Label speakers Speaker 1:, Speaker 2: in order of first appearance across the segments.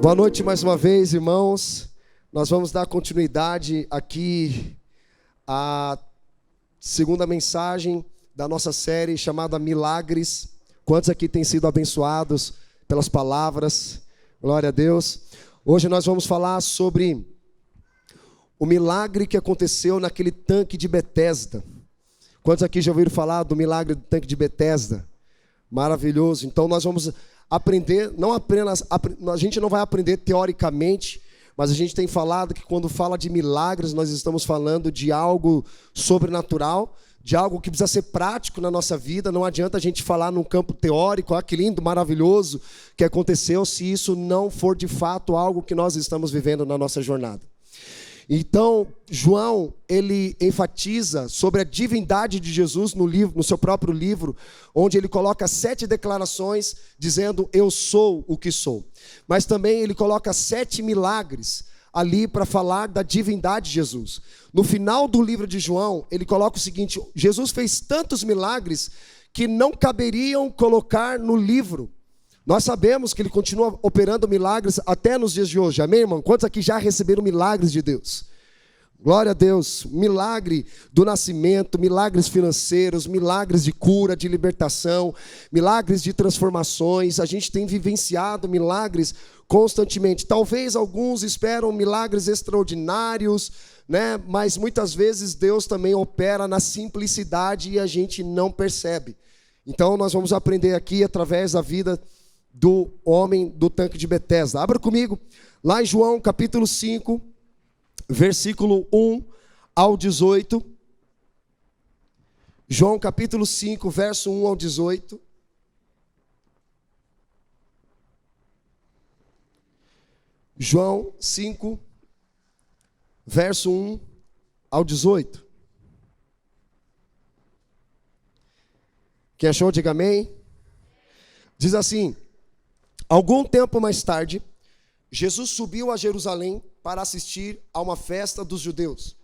Speaker 1: Boa noite mais uma vez, irmãos. Nós vamos dar continuidade aqui à segunda mensagem da nossa série chamada Milagres. Quantos aqui têm sido abençoados pelas palavras? Glória a Deus. Hoje nós vamos falar sobre o milagre que aconteceu naquele tanque de Betesda. Quantos aqui já ouviram falar do milagre do tanque de Betesda? Maravilhoso. Então nós vamos aprender, a gente não vai aprender teoricamente, mas a gente tem falado que quando fala de milagres, nós estamos falando de algo sobrenatural, de algo que precisa ser prático na nossa vida. Não adianta a gente falar num campo teórico, que lindo, maravilhoso que aconteceu, se isso não for de fato algo que nós estamos vivendo na nossa jornada. Então, João, ele enfatiza sobre a divindade de Jesus no seu próprio livro, onde ele coloca 7 declarações dizendo, eu sou o que sou. Mas também ele coloca 7 milagres ali para falar da divindade de Jesus. No final do livro de João, ele coloca o seguinte, Jesus fez tantos milagres que não caberiam colocar no livro. Nós sabemos que ele continua operando milagres até nos dias de hoje, amém, irmão? Quantos aqui já receberam milagres de Deus? Glória a Deus, milagre do nascimento, milagres financeiros, milagres de cura, de libertação, milagres de transformações. A gente tem vivenciado milagres constantemente. Talvez alguns esperam milagres extraordinários, né? Mas muitas vezes Deus também opera na simplicidade e a gente não percebe. Então nós vamos aprender aqui através da vida do homem do tanque de Betesda. Abra comigo, lá em João capítulo 5, versículo 1 ao 18. João capítulo 5, verso 1 ao 18. João 5, verso 1 ao 18. Quem achou, diga amém. Diz assim, algum tempo mais tarde, Jesus subiu a Jerusalém para assistir a uma festa dos judeus.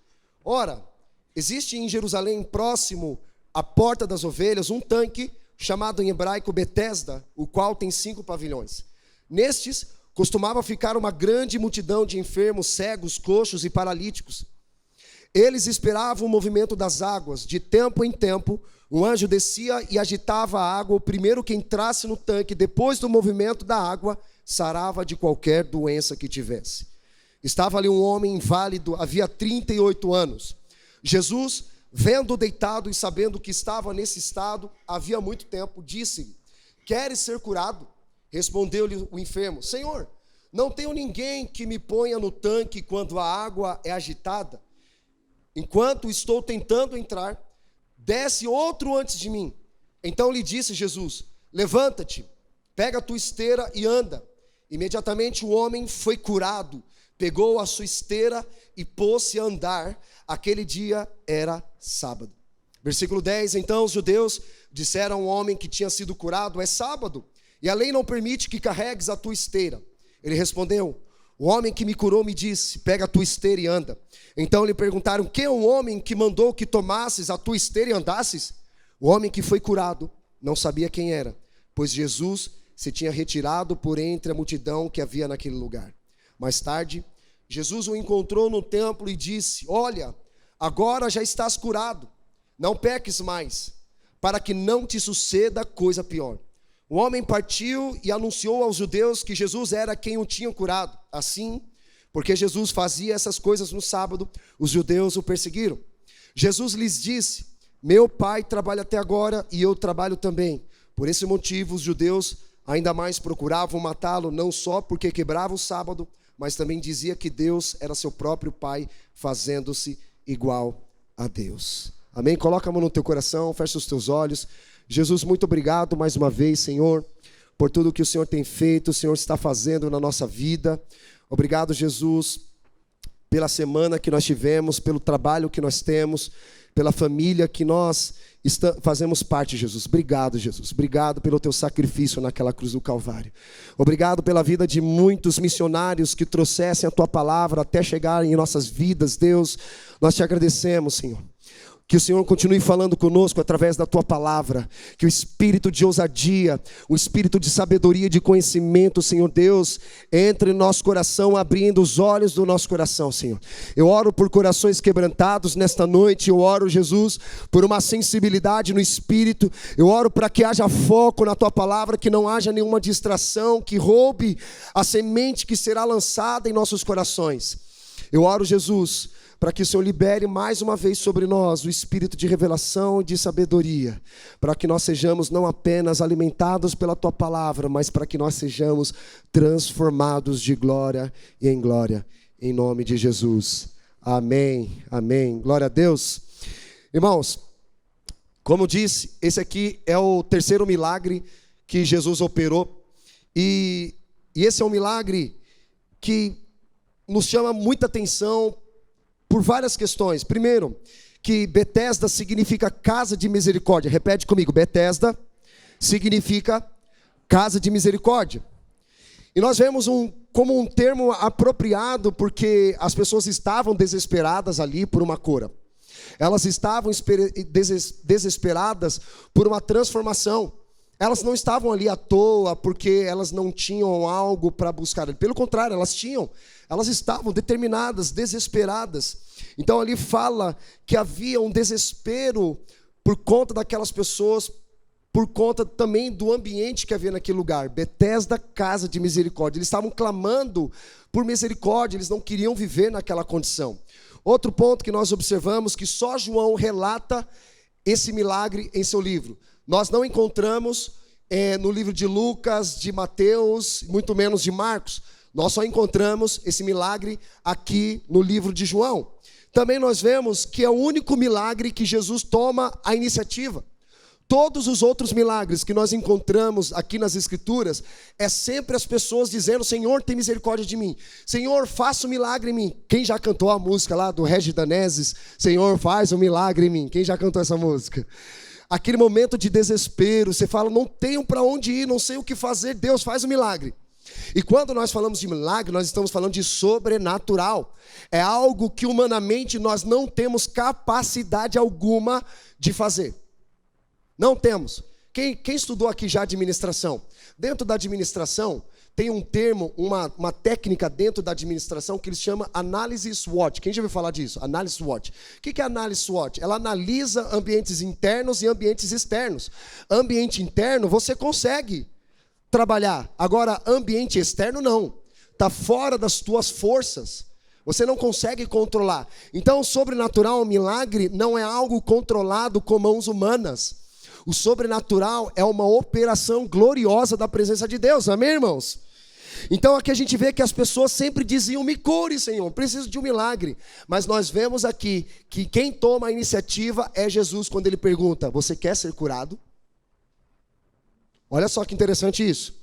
Speaker 1: Ora, existe em Jerusalém, próximo à Porta das Ovelhas, um tanque chamado em hebraico Betesda, o qual tem 5 pavilhões. Nestes costumava ficar uma grande multidão de enfermos, cegos, coxos e paralíticos. Eles esperavam o movimento das águas. De tempo em tempo, um anjo descia e agitava a água. O primeiro que entrasse no tanque, depois do movimento da água, sarava de qualquer doença que tivesse. Estava ali um homem inválido, havia 38 anos. Jesus, vendo-o deitado e sabendo que estava nesse estado havia muito tempo, disse-lhe, queres ser curado? Respondeu-lhe o enfermo, Senhor, não tenho ninguém que me ponha no tanque quando a água é agitada. Enquanto estou tentando entrar, desce outro antes de mim. Então lhe disse Jesus, levanta-te, pega a tua esteira e anda. Imediatamente o homem foi curado, pegou a sua esteira e pôs-se a andar. Aquele dia era sábado. Versículo 10, então os judeus disseram ao homem que tinha sido curado, é sábado, e a lei não permite que carregues a tua esteira. Ele respondeu, o homem que me curou me disse, pega a tua esteira e anda. Então lhe perguntaram, quem é o homem que mandou que tomasses a tua esteira e andasses? O homem que foi curado não sabia quem era, pois Jesus se tinha retirado por entre a multidão que havia naquele lugar. Mais tarde, Jesus o encontrou no templo e disse, olha, agora já estás curado, não peques mais, para que não te suceda coisa pior. O homem partiu e anunciou aos judeus que Jesus era quem o tinha curado. Assim, porque Jesus fazia essas coisas no sábado, os judeus o perseguiram. Jesus lhes disse, meu pai trabalha até agora e eu trabalho também. Por esse motivo, os judeus ainda mais procuravam matá-lo, não só porque quebrava o sábado, mas também dizia que Deus era seu próprio pai, fazendo-se igual a Deus. Amém? Coloca a mão no teu coração, fecha os teus olhos. Jesus, muito obrigado mais uma vez, Senhor, por tudo que o Senhor tem feito, o Senhor está fazendo na nossa vida. Obrigado, Jesus, pela semana que nós tivemos, pelo trabalho que nós temos, pela família que nós fazemos parte, Jesus. Obrigado, Jesus. Obrigado pelo teu sacrifício naquela cruz do Calvário. Obrigado pela vida de muitos missionários que trouxessem a tua palavra até chegar em nossas vidas, Deus. Nós te agradecemos, Senhor. Que o Senhor continue falando conosco através da Tua palavra. Que o espírito de ousadia, o espírito de sabedoria e de conhecimento, Senhor Deus, entre em nosso coração, abrindo os olhos do nosso coração, Senhor. Eu oro por corações quebrantados nesta noite. Eu oro, Jesus, por uma sensibilidade no espírito. Eu oro para que haja foco na Tua palavra, que não haja nenhuma distração, que roube a semente que será lançada em nossos corações. Eu oro, Jesus, para que o Senhor libere mais uma vez sobre nós o espírito de revelação e de sabedoria, para que nós sejamos não apenas alimentados pela Tua palavra, mas para que nós sejamos transformados de glória e em glória, em nome de Jesus. Amém, amém. Glória a Deus. Irmãos, como eu disse, esse aqui é o terceiro milagre que Jesus operou, e esse é um milagre que nos chama muita atenção por várias questões. Primeiro, que Betesda significa casa de misericórdia. Repete comigo, Betesda significa casa de misericórdia. E nós vemos como um termo apropriado porque as pessoas estavam desesperadas ali por uma cura. Elas estavam desesperadas por uma transformação. Elas não estavam ali à toa porque elas não tinham algo para buscar. Pelo contrário, elas tinham. Elas estavam determinadas, desesperadas. Então ali fala que havia um desespero por conta daquelas pessoas, por conta também do ambiente que havia naquele lugar. Betesda, casa de misericórdia. Eles estavam clamando por misericórdia, eles não queriam viver naquela condição. Outro ponto que nós observamos, que só João relata esse milagre em seu livro. Nós não encontramos no livro de Lucas, de Mateus, muito menos de Marcos. Nós só encontramos esse milagre aqui no livro de João. Também nós vemos que é o único milagre que Jesus toma a iniciativa. Todos os outros milagres que nós encontramos aqui nas Escrituras, é sempre as pessoas dizendo: Senhor, tem misericórdia de mim. Senhor, faça um milagre em mim. Quem já cantou a música lá do Regis Danese? Senhor, faz um milagre em mim. Quem já cantou essa música? Aquele momento de desespero, você fala: não tenho para onde ir, não sei o que fazer, Deus faz um milagre. E quando nós falamos de milagre, nós estamos falando de sobrenatural. É algo que humanamente nós não temos capacidade alguma de fazer. Não temos. Quem estudou aqui já administração? Dentro da administração, tem um termo, uma técnica dentro da administração que eles chamam análise SWOT. Quem já ouviu falar disso? Análise SWOT. O que é análise SWOT? Ela analisa ambientes internos e ambientes externos. Ambiente interno você consegue trabalhar. Agora, ambiente externo não. Está fora das tuas forças. Você não consegue controlar. Então, o sobrenatural, o milagre, não é algo controlado com mãos humanas. O sobrenatural é uma operação gloriosa da presença de Deus. Amém, irmãos? Então aqui a gente vê que as pessoas sempre diziam: me cure, Senhor, preciso de um milagre. Mas nós vemos aqui que quem toma a iniciativa é Jesus, quando ele pergunta: você quer ser curado? Olha só que interessante isso.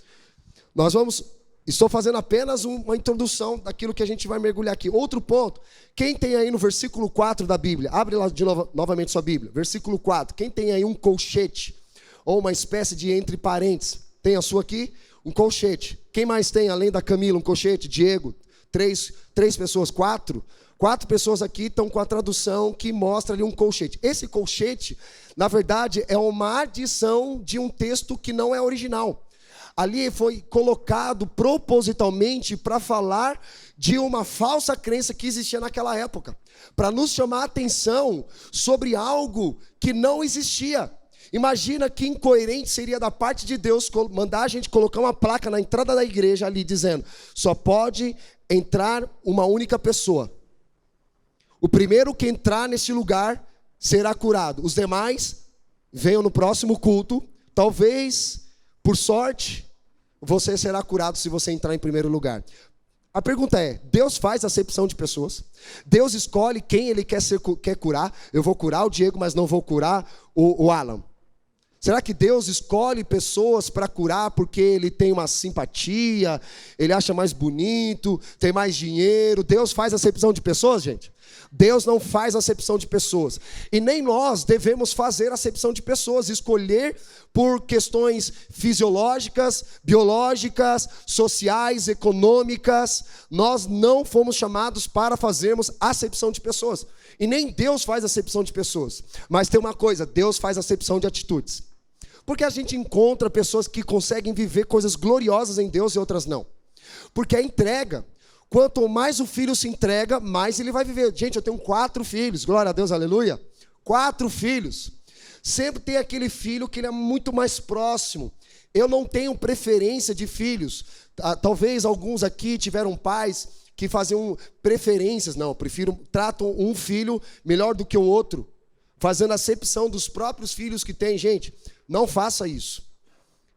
Speaker 1: Estou fazendo apenas uma introdução daquilo que a gente vai mergulhar aqui. Outro ponto, quem tem aí no versículo 4 da Bíblia, abre lá novamente sua Bíblia, versículo 4, quem tem aí um colchete, ou uma espécie de entre parênteses, tem a sua aqui? Um colchete. Quem mais tem, além da Camila, um colchete? Diego, três pessoas, quatro pessoas aqui estão com a tradução que mostra ali um colchete. Esse colchete, na verdade, é uma adição de um texto que não é original. Ali foi colocado propositalmente para falar de uma falsa crença que existia naquela época, para nos chamar a atenção sobre algo que não existia. Imagina que incoerente seria da parte de Deus mandar a gente colocar uma placa na entrada da igreja ali dizendo: só pode entrar uma única pessoa. O primeiro que entrar nesse lugar será curado. Os demais venham no próximo culto. Talvez, por sorte, você será curado se você entrar em primeiro lugar. A pergunta é: Deus faz acepção de pessoas? Deus escolhe quem Ele quer curar? Eu vou curar o Diego, mas não vou curar o Alan. Será que Deus escolhe pessoas para curar porque Ele tem uma simpatia, Ele acha mais bonito, tem mais dinheiro? Deus faz acepção de pessoas, gente? Deus não faz acepção de pessoas. E nem nós devemos fazer acepção de pessoas, escolher por questões fisiológicas, biológicas, sociais, econômicas. Nós não fomos chamados para fazermos acepção de pessoas. E nem Deus faz acepção de pessoas. Mas tem uma coisa, Deus faz acepção de atitudes. Porque a gente encontra pessoas que conseguem viver coisas gloriosas em Deus e outras não. Porque a entrega, quanto mais o filho se entrega, mais ele vai viver. Gente, eu tenho 4 filhos, glória a Deus, aleluia. 4 filhos. Sempre tem aquele filho que ele é muito mais próximo. Eu não tenho preferência de filhos. Talvez alguns aqui tiveram pais que faziam preferências. Não, tratam um filho melhor do que o outro, fazendo acepção dos próprios filhos que tem. Gente, não faça isso.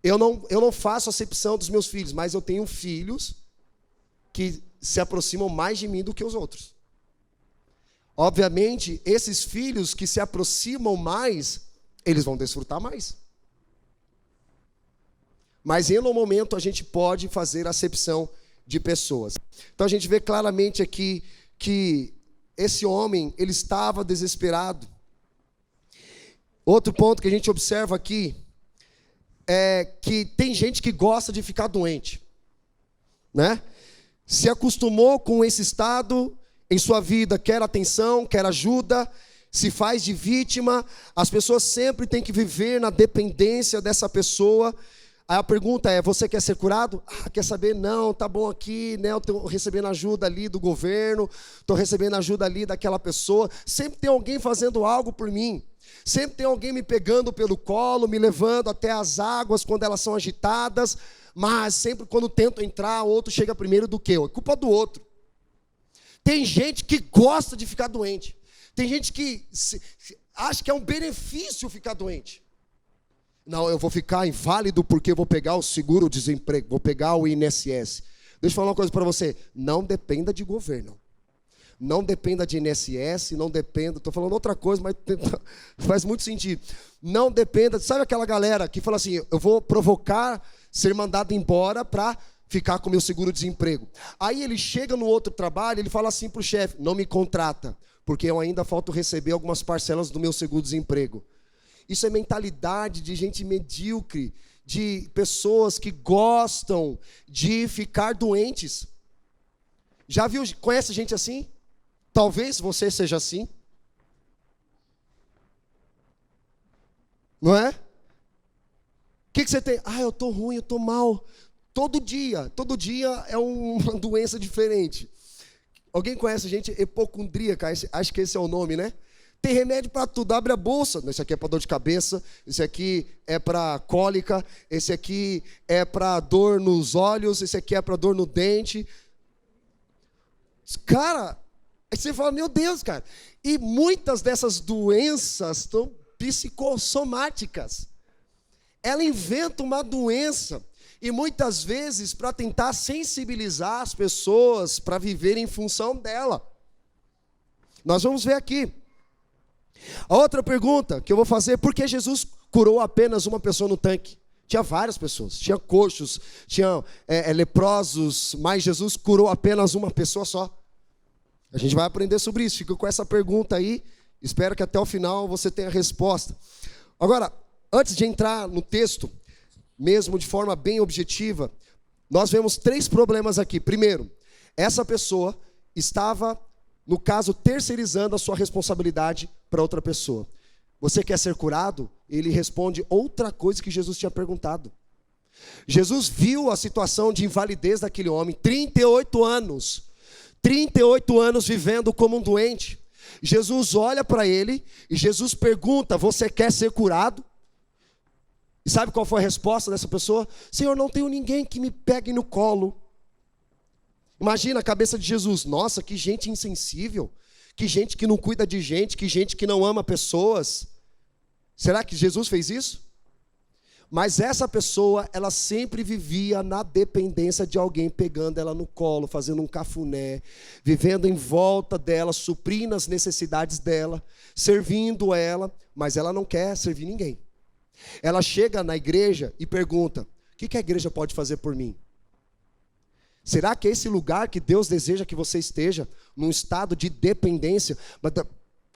Speaker 1: Eu não faço acepção dos meus filhos, mas eu tenho filhos que se aproximam mais de mim do que os outros. Obviamente, esses filhos que se aproximam mais, eles vão desfrutar mais. Mas em um momento a gente pode fazer acepção de pessoas. Então a gente vê claramente aqui que esse homem, ele estava desesperado. Outro ponto que a gente observa aqui é que tem gente que gosta de ficar doente, né? Se acostumou com esse estado em sua vida, quer atenção, quer ajuda, se faz de vítima. As pessoas sempre têm que viver na dependência dessa pessoa. Aí a pergunta é, você quer ser curado? Quer saber? Não, tá bom aqui, né? Eu estou recebendo ajuda ali do governo, estou recebendo ajuda ali daquela pessoa. Sempre tem alguém fazendo algo por mim. Sempre tem alguém me pegando pelo colo, me levando até as águas quando elas são agitadas. Mas sempre quando tento entrar, o outro chega primeiro do que eu. É culpa do outro. Tem gente que gosta de ficar doente. Tem gente que acha que é um benefício ficar doente. Não, eu vou ficar inválido porque eu vou pegar o seguro-desemprego, vou pegar o INSS. Deixa eu falar uma coisa para você. Não dependa de governo. Não dependa de INSS, não dependa... Estou falando outra coisa, mas faz muito sentido. Não dependa... Sabe aquela galera que fala assim, eu vou provocar ser mandado embora para ficar com meu seguro-desemprego. Aí ele chega no outro trabalho, ele fala assim para o chefe, não me contrata, porque eu ainda falto receber algumas parcelas do meu seguro-desemprego. Isso é mentalidade de gente medíocre, de pessoas que gostam de ficar doentes. Já viu, conhece gente assim? Talvez você seja assim. Não é? O que você tem? Eu estou ruim, eu estou mal. Todo dia é uma doença diferente. Alguém conhece gente hipocondríaca? Acho que esse é o nome, né? Tem remédio para tudo, abre a bolsa. Esse aqui é para dor de cabeça, esse aqui é para cólica, esse aqui é para dor nos olhos, esse aqui é para dor no dente. Cara, aí você fala, meu Deus, cara. E muitas dessas doenças estão psicossomáticas. Ela inventa uma doença. E muitas vezes para tentar sensibilizar as pessoas para viverem em função dela. Nós vamos ver aqui. A outra pergunta que eu vou fazer, por que Jesus curou apenas uma pessoa no tanque? Tinha várias pessoas, tinha coxos, tinha leprosos, mas Jesus curou apenas uma pessoa só. A gente vai aprender sobre isso, fica com essa pergunta aí, espero que até o final você tenha a resposta. Agora, antes de entrar no texto, mesmo de forma bem objetiva, nós vemos 3 problemas aqui. Primeiro, essa pessoa estava, no caso, terceirizando a sua responsabilidade para outra pessoa. Você quer ser curado? Ele responde outra coisa que Jesus tinha perguntado. Jesus viu a situação de invalidez daquele homem, 38 anos vivendo como um doente. Jesus olha para ele e Jesus pergunta, você quer ser curado? E sabe qual foi a resposta dessa pessoa? Senhor, não tenho ninguém que me pegue no colo. Imagina a cabeça de Jesus. Nossa, que gente insensível. Que gente que não cuida de gente. Que gente que não ama pessoas. Será que Jesus fez isso? Mas essa pessoa, ela sempre vivia na dependência de alguém pegando ela no colo, fazendo um cafuné, vivendo em volta dela, suprindo as necessidades dela, servindo ela, mas ela não quer servir ninguém. Ela chega na igreja e pergunta, o que a igreja pode fazer por mim? Será que é esse lugar que Deus deseja que você esteja, num estado de dependência?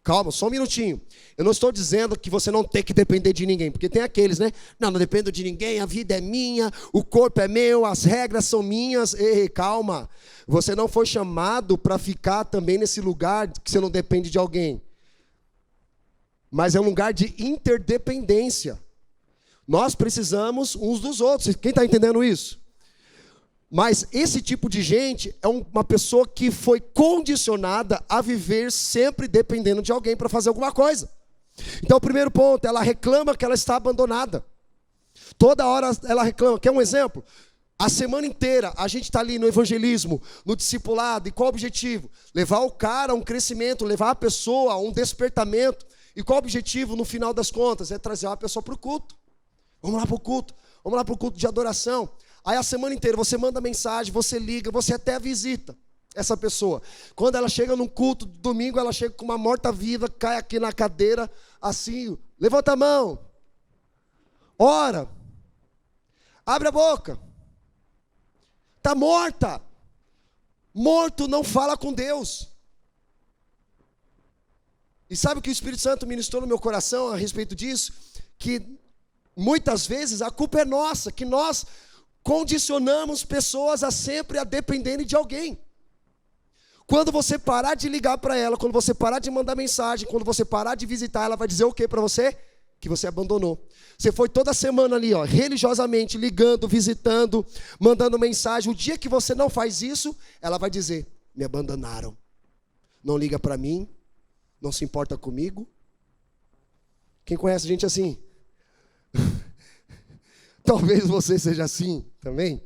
Speaker 1: Calma, só um minutinho. Eu não estou dizendo que você não tem que depender de ninguém, porque tem aqueles, né? Não dependo de ninguém, a vida é minha, o corpo é meu, as regras são minhas. Ei, calma. Você não foi chamado para ficar também nesse lugar que você não depende de alguém. Mas é um lugar de interdependência. Nós precisamos uns dos outros. Quem está entendendo isso? Mas esse tipo de gente é uma pessoa que foi condicionada a viver sempre dependendo de alguém para fazer alguma coisa. Então, o primeiro ponto, ela reclama que ela está abandonada. Toda hora ela reclama. Quer um exemplo? A semana inteira a gente está ali no evangelismo, no discipulado. E qual o objetivo? Levar o cara a um crescimento, levar a pessoa a um despertamento. E qual o objetivo no final das contas? É trazer a pessoa para o culto. Vamos lá para o culto. Vamos lá para o culto de adoração. Aí a semana inteira você manda mensagem, você liga, você até visita essa pessoa. Quando ela chega num culto de domingo, ela chega com uma morta-viva, cai aqui na cadeira, assim, levanta a mão, ora, abre a boca, está morta. Morto não fala com Deus. E sabe o que o Espírito Santo ministrou no meu coração a respeito disso? Que muitas vezes a culpa é nossa, que nós condicionamos pessoas a sempre a dependerem de alguém. Quando você parar de ligar para ela, quando você parar de mandar mensagem, quando você parar de visitar, ela vai dizer o que para você? Que você abandonou. Você foi toda semana ali, religiosamente, ligando, visitando, mandando mensagem. O dia que você não faz isso, ela vai dizer, me abandonaram. Não liga para mim, não se importa comigo. Quem conhece gente assim? Talvez você seja assim também.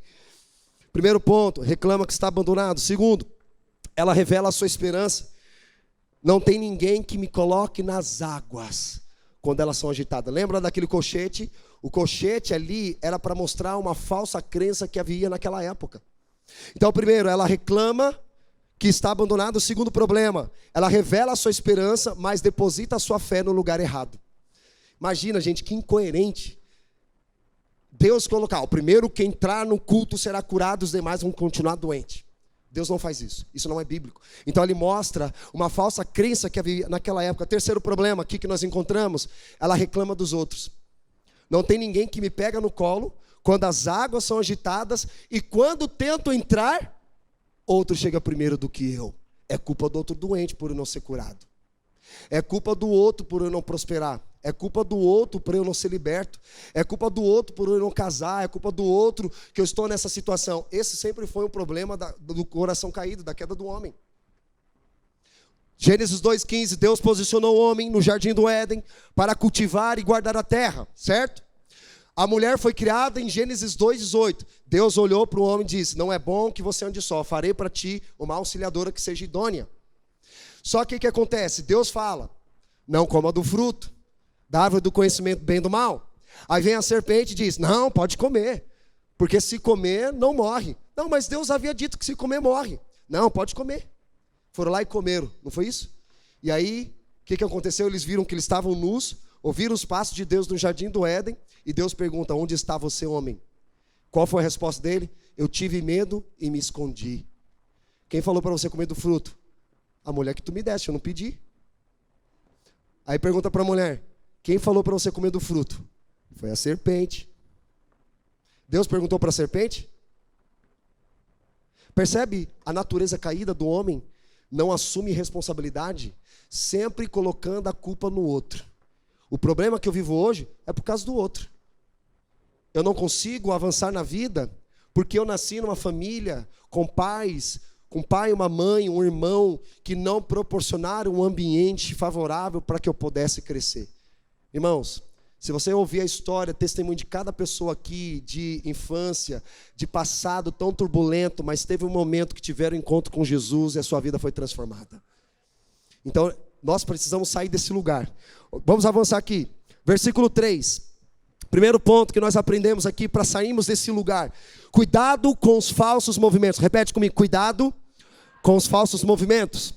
Speaker 1: Primeiro ponto, reclama que está abandonado. Segundo, ela revela a sua esperança. Não tem ninguém que me coloque nas águas quando elas são agitadas. Lembra daquele colchete? O colchete ali era para mostrar uma falsa crença que havia naquela época. Então, primeiro, ela reclama que está abandonada. O segundo problema, ela revela a sua esperança, mas deposita a sua fé no lugar errado. Imagina, gente, que incoerente. Deus colocar, o primeiro que entrar no culto será curado, os demais vão continuar doentes. Deus não faz isso, isso não é bíblico. Então ele mostra uma falsa crença que havia naquela época. Terceiro problema aqui que nós encontramos, ela reclama dos outros. Não tem ninguém que me pega no colo quando as águas são agitadas e quando tento entrar, outro chega primeiro do que eu. É culpa do outro doente por eu não ser curado. É culpa do outro por eu não prosperar. É culpa do outro por eu não ser liberto. É culpa do outro por eu não casar. É culpa do outro que eu estou nessa situação. Esse sempre foi um problema do coração caído, da queda do homem. Gênesis 2,15, Deus posicionou o homem no jardim do Éden para cultivar e guardar a terra, certo? A mulher foi criada em Gênesis 2,18. Deus olhou para o homem e disse, não é bom que você ande só, farei para ti uma auxiliadora que seja idônea. Só que o que acontece? Deus fala, não coma do fruto da árvore do conhecimento do bem e do mal. Aí vem a serpente e diz, não, pode comer, porque se comer, não morre. Não, mas Deus havia dito que se comer, morre. Não, pode comer. Foram lá e comeram, não foi isso? E aí, o que aconteceu? Eles viram que eles estavam nus, ouviram os passos de Deus no jardim do Éden, e Deus pergunta, onde está você, homem? Qual foi a resposta dele? Eu tive medo e me escondi. Quem falou para você comer do fruto? A mulher que tu me deste, eu não pedi. Aí pergunta para a mulher, quem falou para você comer do fruto? Foi a serpente. Deus perguntou para a serpente? Percebe a natureza caída do homem? Não assume responsabilidade, sempre colocando a culpa no outro. O problema que eu vivo hoje é por causa do outro. Eu não consigo avançar na vida porque eu nasci numa família com pais, com um pai, uma mãe, um irmão que não proporcionaram um ambiente favorável para que eu pudesse crescer. Irmãos, se você ouvir a história, testemunho de cada pessoa aqui, de infância, de passado tão turbulento, mas teve um momento que tiveram encontro com Jesus e a sua vida foi transformada. Então, nós precisamos sair desse lugar. Vamos avançar aqui. Versículo 3. Primeiro ponto que nós aprendemos aqui para sairmos desse lugar. Cuidado com os falsos movimentos. Repete comigo, cuidado com os falsos movimentos.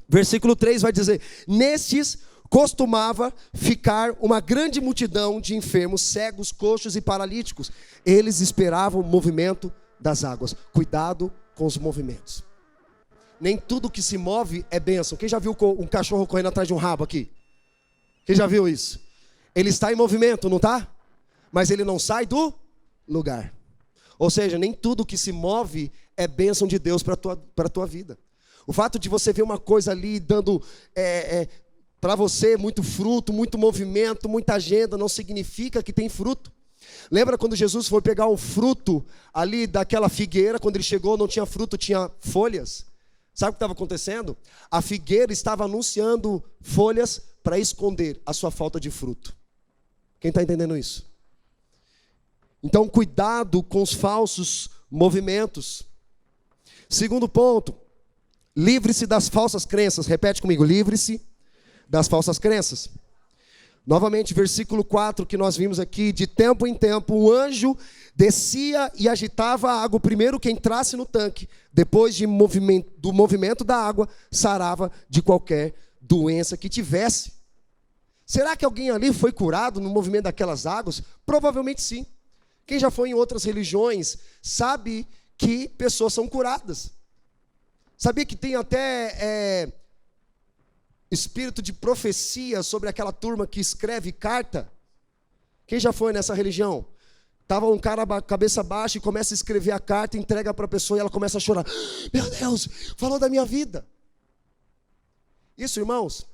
Speaker 1: Versículo 3 vai dizer, nestes costumava ficar uma grande multidão de enfermos, cegos, coxos e paralíticos. Eles esperavam o movimento das águas. Cuidado com os movimentos. Nem tudo que se move é bênção. Quem já viu um cachorro correndo atrás de um rabo aqui? Quem já viu isso? Ele está em movimento, não está? Mas ele não sai do lugar. Ou seja, nem tudo que se move é bênção de Deus para a tua vida. O fato de você ver uma coisa ali dando para você muito fruto, muito movimento, muita agenda, não significa que tem fruto. Lembra quando Jesus foi pegar um fruto ali daquela figueira, quando ele chegou não tinha fruto, tinha folhas. Sabe o que estava acontecendo? A figueira estava anunciando folhas para esconder a sua falta de fruto. Quem está entendendo isso? Então, cuidado com os falsos movimentos. Segundo ponto, livre-se das falsas crenças. Repete comigo, livre-se das falsas crenças. Novamente, versículo 4 que nós vimos aqui, de tempo em tempo, o anjo descia e agitava a água. Primeiro que entrasse no tanque, depois do movimento da água, sarava de qualquer doença que tivesse. Será que alguém ali foi curado no movimento daquelas águas? Provavelmente sim. Quem já foi em outras religiões sabe que pessoas são curadas. Sabia que tem até espírito de profecia sobre aquela turma que escreve carta? Quem já foi nessa religião? Estava um cara cabeça baixa e começa a escrever a carta, entrega para a pessoa e ela começa a chorar. Meu Deus, falou da minha vida. Isso, irmãos,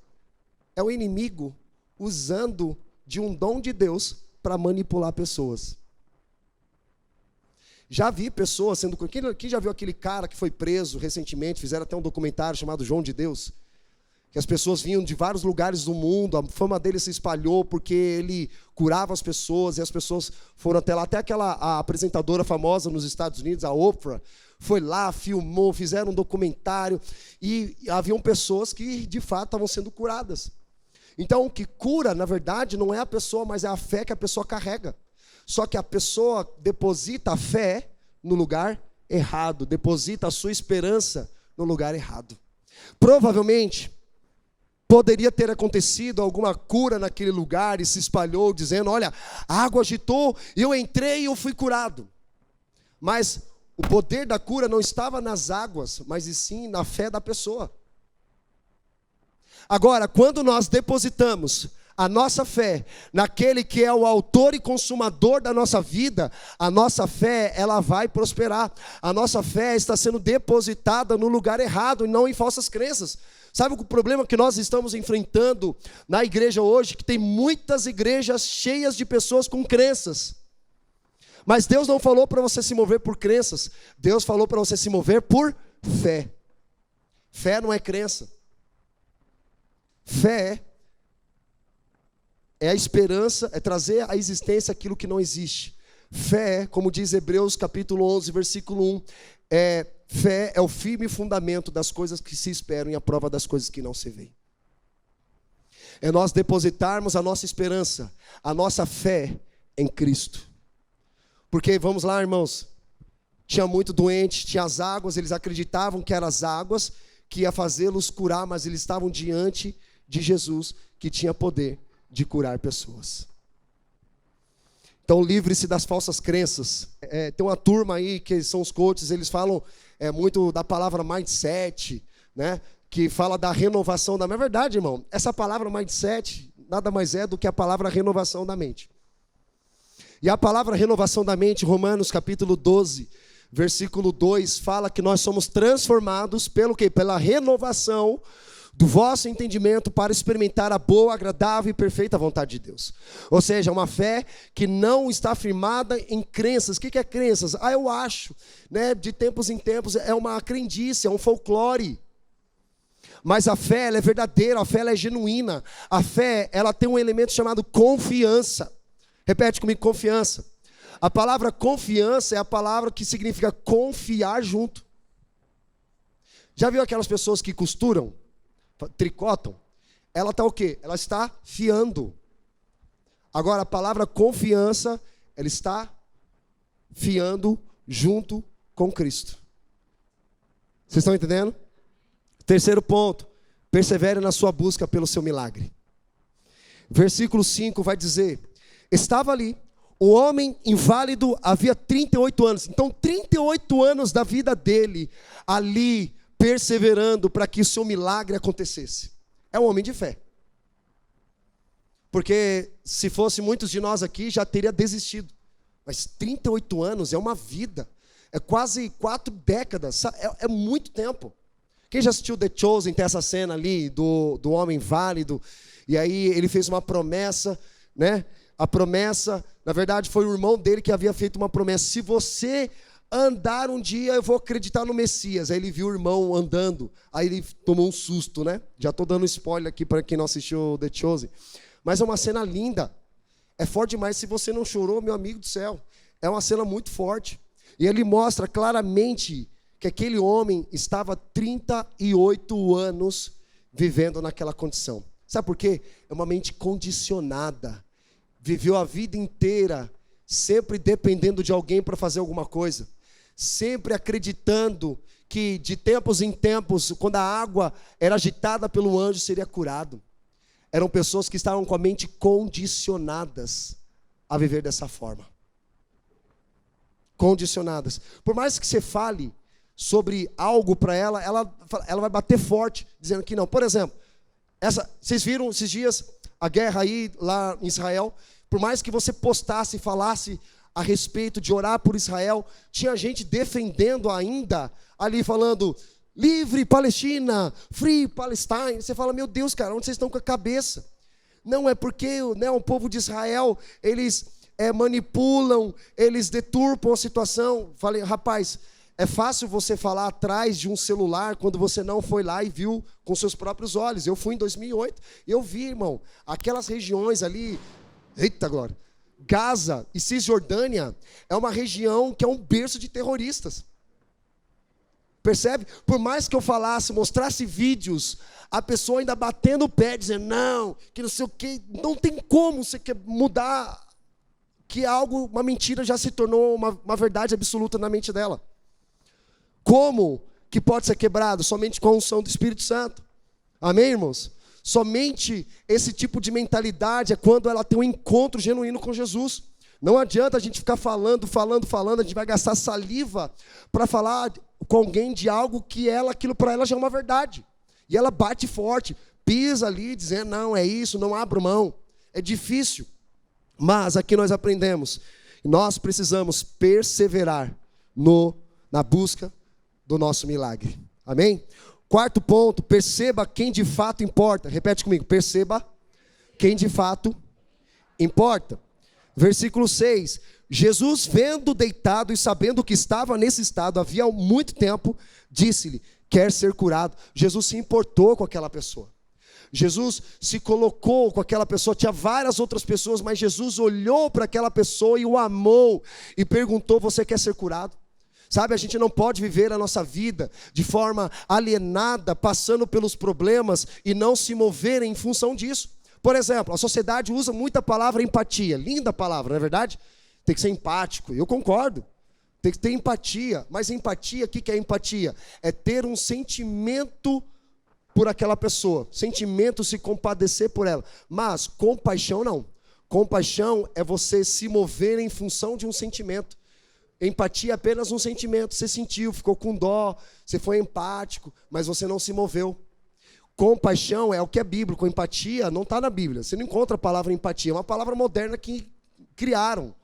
Speaker 1: é o inimigo usando de um dom de Deus para manipular pessoas. Já vi pessoas sendo... Quem já viu aquele cara que foi preso recentemente? Fizeram até um documentário chamado João de Deus. Que as pessoas vinham de vários lugares do mundo, a fama dele se espalhou porque ele curava as pessoas, e as pessoas foram até lá. Até a apresentadora famosa nos Estados Unidos, a Oprah, foi lá, filmou, fizeram um documentário, e haviam pessoas que de fato estavam sendo curadas. Então o que cura, na verdade, não é a pessoa, mas é a fé que a pessoa carrega. Só que a pessoa deposita a fé no lugar errado, deposita a sua esperança no lugar errado. Provavelmente poderia ter acontecido alguma cura naquele lugar e se espalhou dizendo, olha, a água agitou, eu entrei e eu fui curado. Mas o poder da cura não estava nas águas, mas e sim na fé da pessoa. Agora, quando nós depositamos a nossa fé naquele que é o autor e consumador da nossa vida, a nossa fé, ela vai prosperar. A nossa fé está sendo depositada no lugar errado e não em falsas crenças. Sabe o problema que nós estamos enfrentando na igreja hoje? Que tem muitas igrejas cheias de pessoas com crenças. Mas Deus não falou para você se mover por crenças. Deus falou para você se mover por fé. Fé não é crença. Fé é a esperança, é trazer à existência aquilo que não existe. Fé, como diz Hebreus capítulo 11, versículo 1, fé é o firme fundamento das coisas que se esperam e a prova das coisas que não se veem. É nós depositarmos a nossa esperança, a nossa fé em Cristo. Porque, vamos lá, irmãos, tinha muito doente, tinha as águas, eles acreditavam que eram as águas que ia fazê-los curar, mas eles estavam diante de Jesus, que tinha poder de curar pessoas. Então, livre-se das falsas crenças. Tem uma turma aí que são os coaches, eles falam muito da palavra mindset, né? Que fala da renovação da mente. É verdade, irmão, essa palavra mindset nada mais é do que a palavra renovação da mente. E a palavra renovação da mente, Romanos capítulo 12, versículo 2, fala que nós somos transformados pelo quê? Pela renovação do vosso entendimento para experimentar a boa, agradável e perfeita vontade de Deus. Ou seja, uma fé que não está firmada em crenças. O que é crenças? Eu acho, né? De tempos em tempos, é uma crendice, é um folclore. Mas a fé, ela é verdadeira, a fé, ela é genuína. A fé, ela tem um elemento chamado confiança. Repete comigo, confiança. A palavra confiança é a palavra que significa confiar junto. Já viu aquelas pessoas que costuram? Tricotam, ela está o quê? Ela está fiando. Agora a palavra confiança, ela está fiando junto com Cristo. Vocês estão entendendo? Terceiro ponto, persevere na sua busca pelo seu milagre. Versículo 5 vai dizer, estava ali, o homem inválido havia 38 anos. Então 38 anos da vida dele ali, perseverando para que o seu milagre acontecesse. É um homem de fé. Porque se fosse muitos de nós aqui, já teria desistido. Mas 38 anos é uma vida. É quase 4 décadas. É muito tempo. Quem já assistiu The Chosen, tem essa cena ali do homem válido. E aí ele fez uma promessa, né? A promessa, na verdade, foi o irmão dele que havia feito uma promessa. Se você andar um dia, eu vou acreditar no Messias. Aí ele viu o irmão andando. Aí ele tomou um susto, né? Já estou dando spoiler aqui para quem não assistiu The Chosen. Mas é uma cena linda. É forte demais. Se você não chorou, meu amigo do céu. É uma cena muito forte. E ele mostra claramente que aquele homem estava 38 anos vivendo naquela condição. Sabe por quê? É uma mente condicionada. Viveu a vida inteira sempre dependendo de alguém para fazer alguma coisa. Sempre acreditando que de tempos em tempos, quando a água era agitada pelo anjo, seria curado. Eram pessoas que estavam com a mente condicionadas a viver dessa forma. Condicionadas. Por mais que você fale sobre algo para ela, ela vai bater forte, dizendo que não. Por exemplo, vocês viram esses dias a guerra aí lá em Israel? Por mais que você postasse e falasse a respeito de orar por Israel, tinha gente defendendo ainda, ali falando, livre Palestina, free Palestine. Você fala, meu Deus, cara, onde vocês estão com a cabeça? Não, é porque, né, o povo de Israel, eles manipulam, eles deturpam a situação. Falei, rapaz, é fácil você falar atrás de um celular quando você não foi lá e viu com seus próprios olhos. Eu fui em 2008 e eu vi, irmão, aquelas regiões ali, eita glória, Gaza e Cisjordânia é uma região que é um berço de terroristas. Percebe? Por mais que eu falasse, mostrasse vídeos, a pessoa ainda batendo o pé, dizendo, não, que não sei o quê, não tem como você quer mudar, que algo, uma mentira já se tornou uma verdade absoluta na mente dela. Como que pode ser quebrado? Somente com a unção do Espírito Santo. Amém, irmãos? Somente esse tipo de mentalidade é quando ela tem um encontro genuíno com Jesus. Não adianta a gente ficar falando, a gente vai gastar saliva para falar com alguém de algo que aquilo para ela já é uma verdade. E ela bate forte, pisa ali, dizendo, não, é isso, não abro mão. É difícil. Mas aqui nós aprendemos, nós precisamos perseverar na busca do nosso milagre. Amém? Quarto ponto, perceba quem de fato importa. Repete comigo, perceba quem de fato importa. Versículo 6, Jesus vendo deitado e sabendo que estava nesse estado havia muito tempo, disse-lhe, quer ser curado? Jesus se importou com aquela pessoa. Jesus se colocou com aquela pessoa, tinha várias outras pessoas, mas Jesus olhou para aquela pessoa e o amou e perguntou, você quer ser curado? Sabe, a gente não pode viver a nossa vida de forma alienada, passando pelos problemas e não se mover em função disso. Por exemplo, a sociedade usa muita palavra empatia, linda palavra, não é verdade? Tem que ser empático, eu concordo. Tem que ter empatia, mas empatia, o que é empatia? É ter um sentimento por aquela pessoa, sentimento, se compadecer por ela. Mas compaixão não. Compaixão é você se mover em função de um sentimento. Empatia é apenas um sentimento, você sentiu, ficou com dó, você foi empático, mas você não se moveu. Compaixão é o que é bíblico, empatia não está na Bíblia, você não encontra a palavra empatia, é uma palavra moderna que criaram.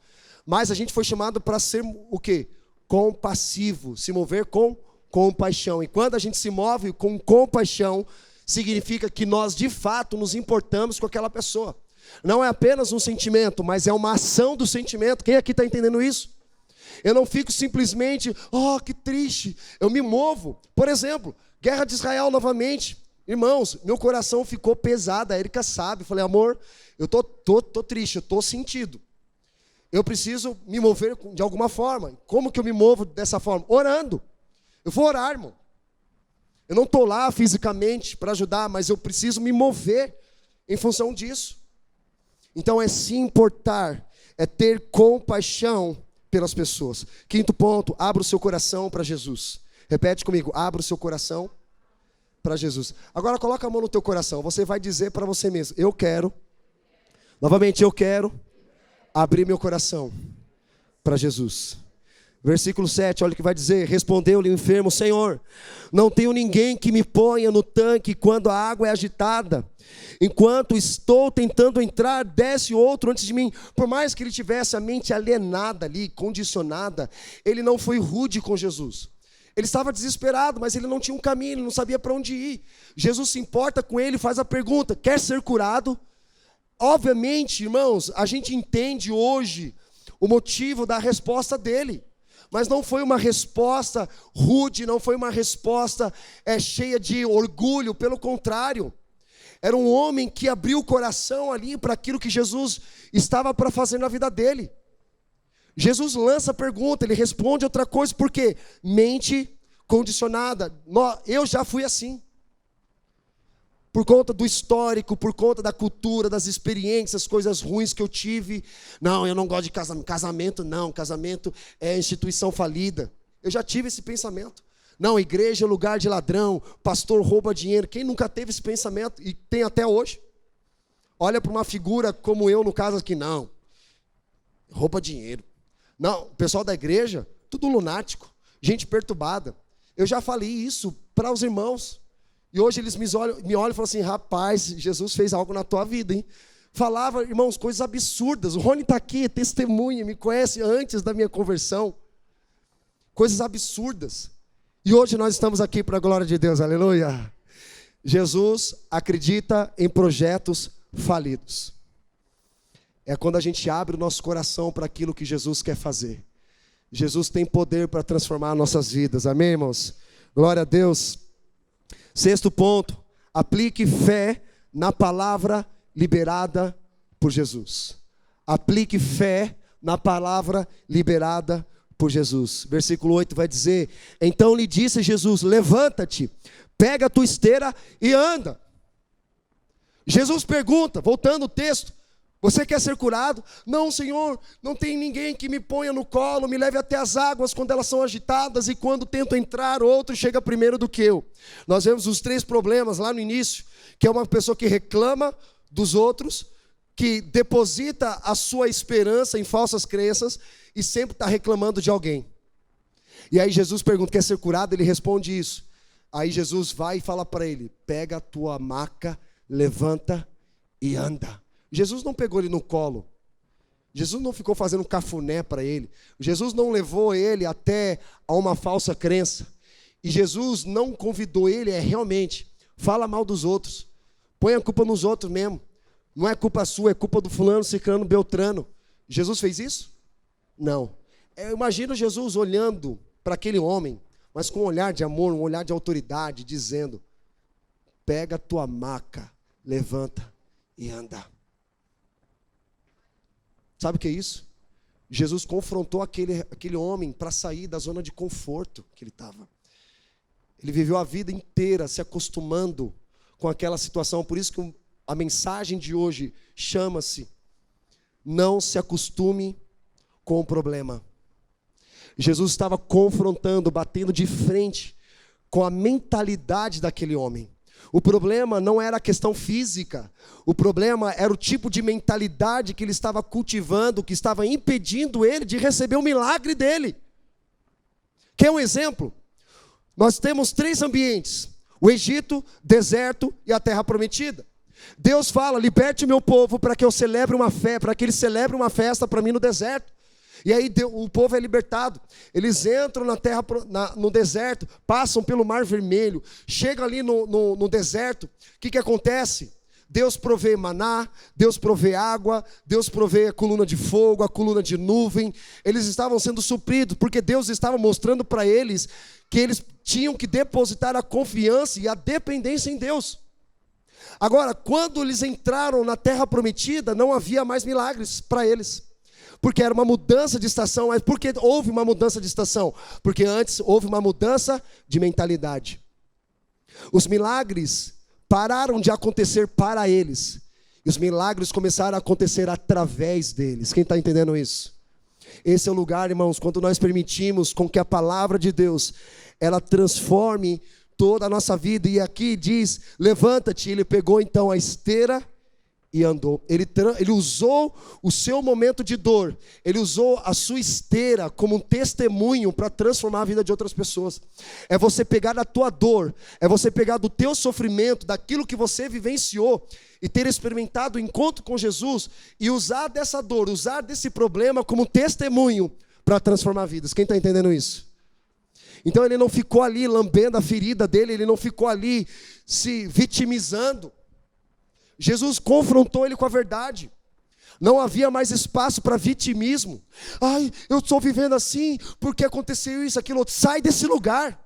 Speaker 1: Mas a gente foi chamado para ser o quê? Compassivo, se mover com compaixão. E quando a gente se move com compaixão, significa que nós de fato nos importamos com aquela pessoa. Não é apenas um sentimento, mas é uma ação do sentimento. Quem aqui está entendendo isso? Eu não fico simplesmente, que triste, eu me movo. Por exemplo, guerra de Israel novamente. Irmãos, meu coração ficou pesado, a Erika sabe. Falei, amor, eu tô triste, eu tô sentido. Eu preciso me mover de alguma forma. Como que eu me movo dessa forma? Orando. Eu vou orar, irmão. Eu não estou lá fisicamente para ajudar, mas eu preciso me mover em função disso. Então é se importar, é ter compaixão pelas pessoas. Quinto ponto, abra o seu coração para Jesus. Repete comigo, abra o seu coração para Jesus. Agora coloca a mão no teu coração, você vai dizer para você mesmo, eu quero abrir meu coração para Jesus. Versículo 7, olha o que vai dizer: respondeu-lhe o enfermo: Senhor, não tenho ninguém que me ponha no tanque quando a água é agitada. Enquanto estou tentando entrar, desce outro antes de mim. Por mais que ele tivesse a mente alienada ali, condicionada, ele não foi rude com Jesus. Ele estava desesperado, mas ele não tinha um caminho, ele não sabia para onde ir. Jesus se importa com ele, faz a pergunta: quer ser curado? Obviamente, irmãos, a gente entende hoje o motivo da resposta dele. Mas não foi uma resposta rude, não foi uma resposta cheia de orgulho, pelo contrário. Era um homem que abriu o coração ali para aquilo que Jesus estava para fazer na vida dele. Jesus lança a pergunta, ele responde outra coisa, por quê? Mente condicionada. Eu já fui assim. Por conta do histórico, por conta da cultura, das experiências, coisas ruins que eu tive. Não, eu não gosto de casamento. Casamento é instituição falida. Eu já tive esse pensamento. Não, igreja é lugar de ladrão, pastor rouba dinheiro. Quem nunca teve esse pensamento? E tem até hoje. Olha para uma figura como eu, no caso aqui, não. Rouba dinheiro. Não, o pessoal da igreja, tudo lunático, gente perturbada. Eu já falei isso para os irmãos. E hoje eles me olham e falam assim: rapaz, Jesus fez algo na tua vida, hein? Falava, irmãos, coisas absurdas. O Rony está aqui, testemunha, me conhece antes da minha conversão. Coisas absurdas. E hoje nós estamos aqui para a glória de Deus, aleluia. Jesus acredita em projetos falidos. É quando a gente abre o nosso coração para aquilo que Jesus quer fazer. Jesus tem poder para transformar nossas vidas, amém, irmãos? Glória a Deus. Sexto ponto, aplique fé na palavra liberada por Jesus. Aplique fé na palavra liberada por Jesus. Versículo 8 vai dizer: então lhe disse Jesus: levanta-te, pega a tua esteira e anda. Jesus pergunta, voltando o texto: você quer ser curado? Não, Senhor, não tem ninguém que me ponha no colo, me leve até as águas quando elas são agitadas, e quando tento entrar, outro chega primeiro do que eu. Nós vemos os 3 problemas lá no início, que é uma pessoa que reclama dos outros, que deposita a sua esperança em falsas crenças e sempre está reclamando de alguém. E aí Jesus pergunta: quer ser curado? Ele responde isso. Aí Jesus vai e fala para ele: pega a tua maca, levanta e anda. Jesus não pegou ele no colo. Jesus não ficou fazendo cafuné para ele. Jesus não levou ele até a uma falsa crença. E Jesus não convidou ele realmente, fala mal dos outros. Põe a culpa nos outros mesmo. Não é culpa sua, é culpa do fulano, ciclano, beltrano. Jesus fez isso? Não. Eu imagino Jesus olhando para aquele homem, mas com um olhar de amor, um olhar de autoridade, dizendo: pega a tua maca, levanta e anda. Sabe o que é isso? Jesus confrontou aquele homem para sair da zona de conforto que ele estava. Ele viveu a vida inteira se acostumando com aquela situação. Por isso que a mensagem de hoje chama-se: não se acostume com o problema. Jesus estava confrontando, batendo de frente com a mentalidade daquele homem. O problema não era a questão física, o problema era o tipo de mentalidade que ele estava cultivando, que estava impedindo ele de receber o milagre dele. Quer um exemplo? Nós temos 3 ambientes: o Egito, deserto e a terra prometida. Deus fala: liberte meu povo para que eu celebre uma fé, para que eles celebrem uma festa para mim no deserto. E aí o povo é libertado. Eles entram na terra, no deserto, passam pelo Mar Vermelho, chegam ali no deserto. O que acontece? Deus provê maná, Deus provê água, Deus provê a coluna de fogo, a coluna de nuvem. Eles estavam sendo supridos, porque Deus estava mostrando para eles que eles tinham que depositar a confiança e a dependência em Deus. Agora, quando eles entraram na terra prometida, não havia mais milagres para eles. Porque era uma mudança de estação. Mas por que houve uma mudança de estação? Porque antes houve uma mudança de mentalidade. Os milagres pararam de acontecer para eles. E os milagres começaram a acontecer através deles. Quem está entendendo isso? Esse é o lugar, irmãos, quando nós permitimos com que a palavra de Deus, ela transforme toda a nossa vida. E aqui diz: levanta-te. Ele pegou então a esteira e andou. Ele usou o seu momento de dor, ele usou a sua esteira como um testemunho para transformar a vida de outras pessoas. É você pegar da tua dor, é você pegar do teu sofrimento, daquilo que você vivenciou e ter experimentado o encontro com Jesus e usar dessa dor, usar desse problema como um testemunho para transformar vidas. Quem está entendendo isso? Então ele não ficou ali lambendo a ferida dele, ele não ficou ali se vitimizando. Jesus confrontou ele com a verdade. Não havia mais espaço para vitimismo. Ai, eu estou vivendo assim porque aconteceu isso, aquilo outro. Sai desse lugar.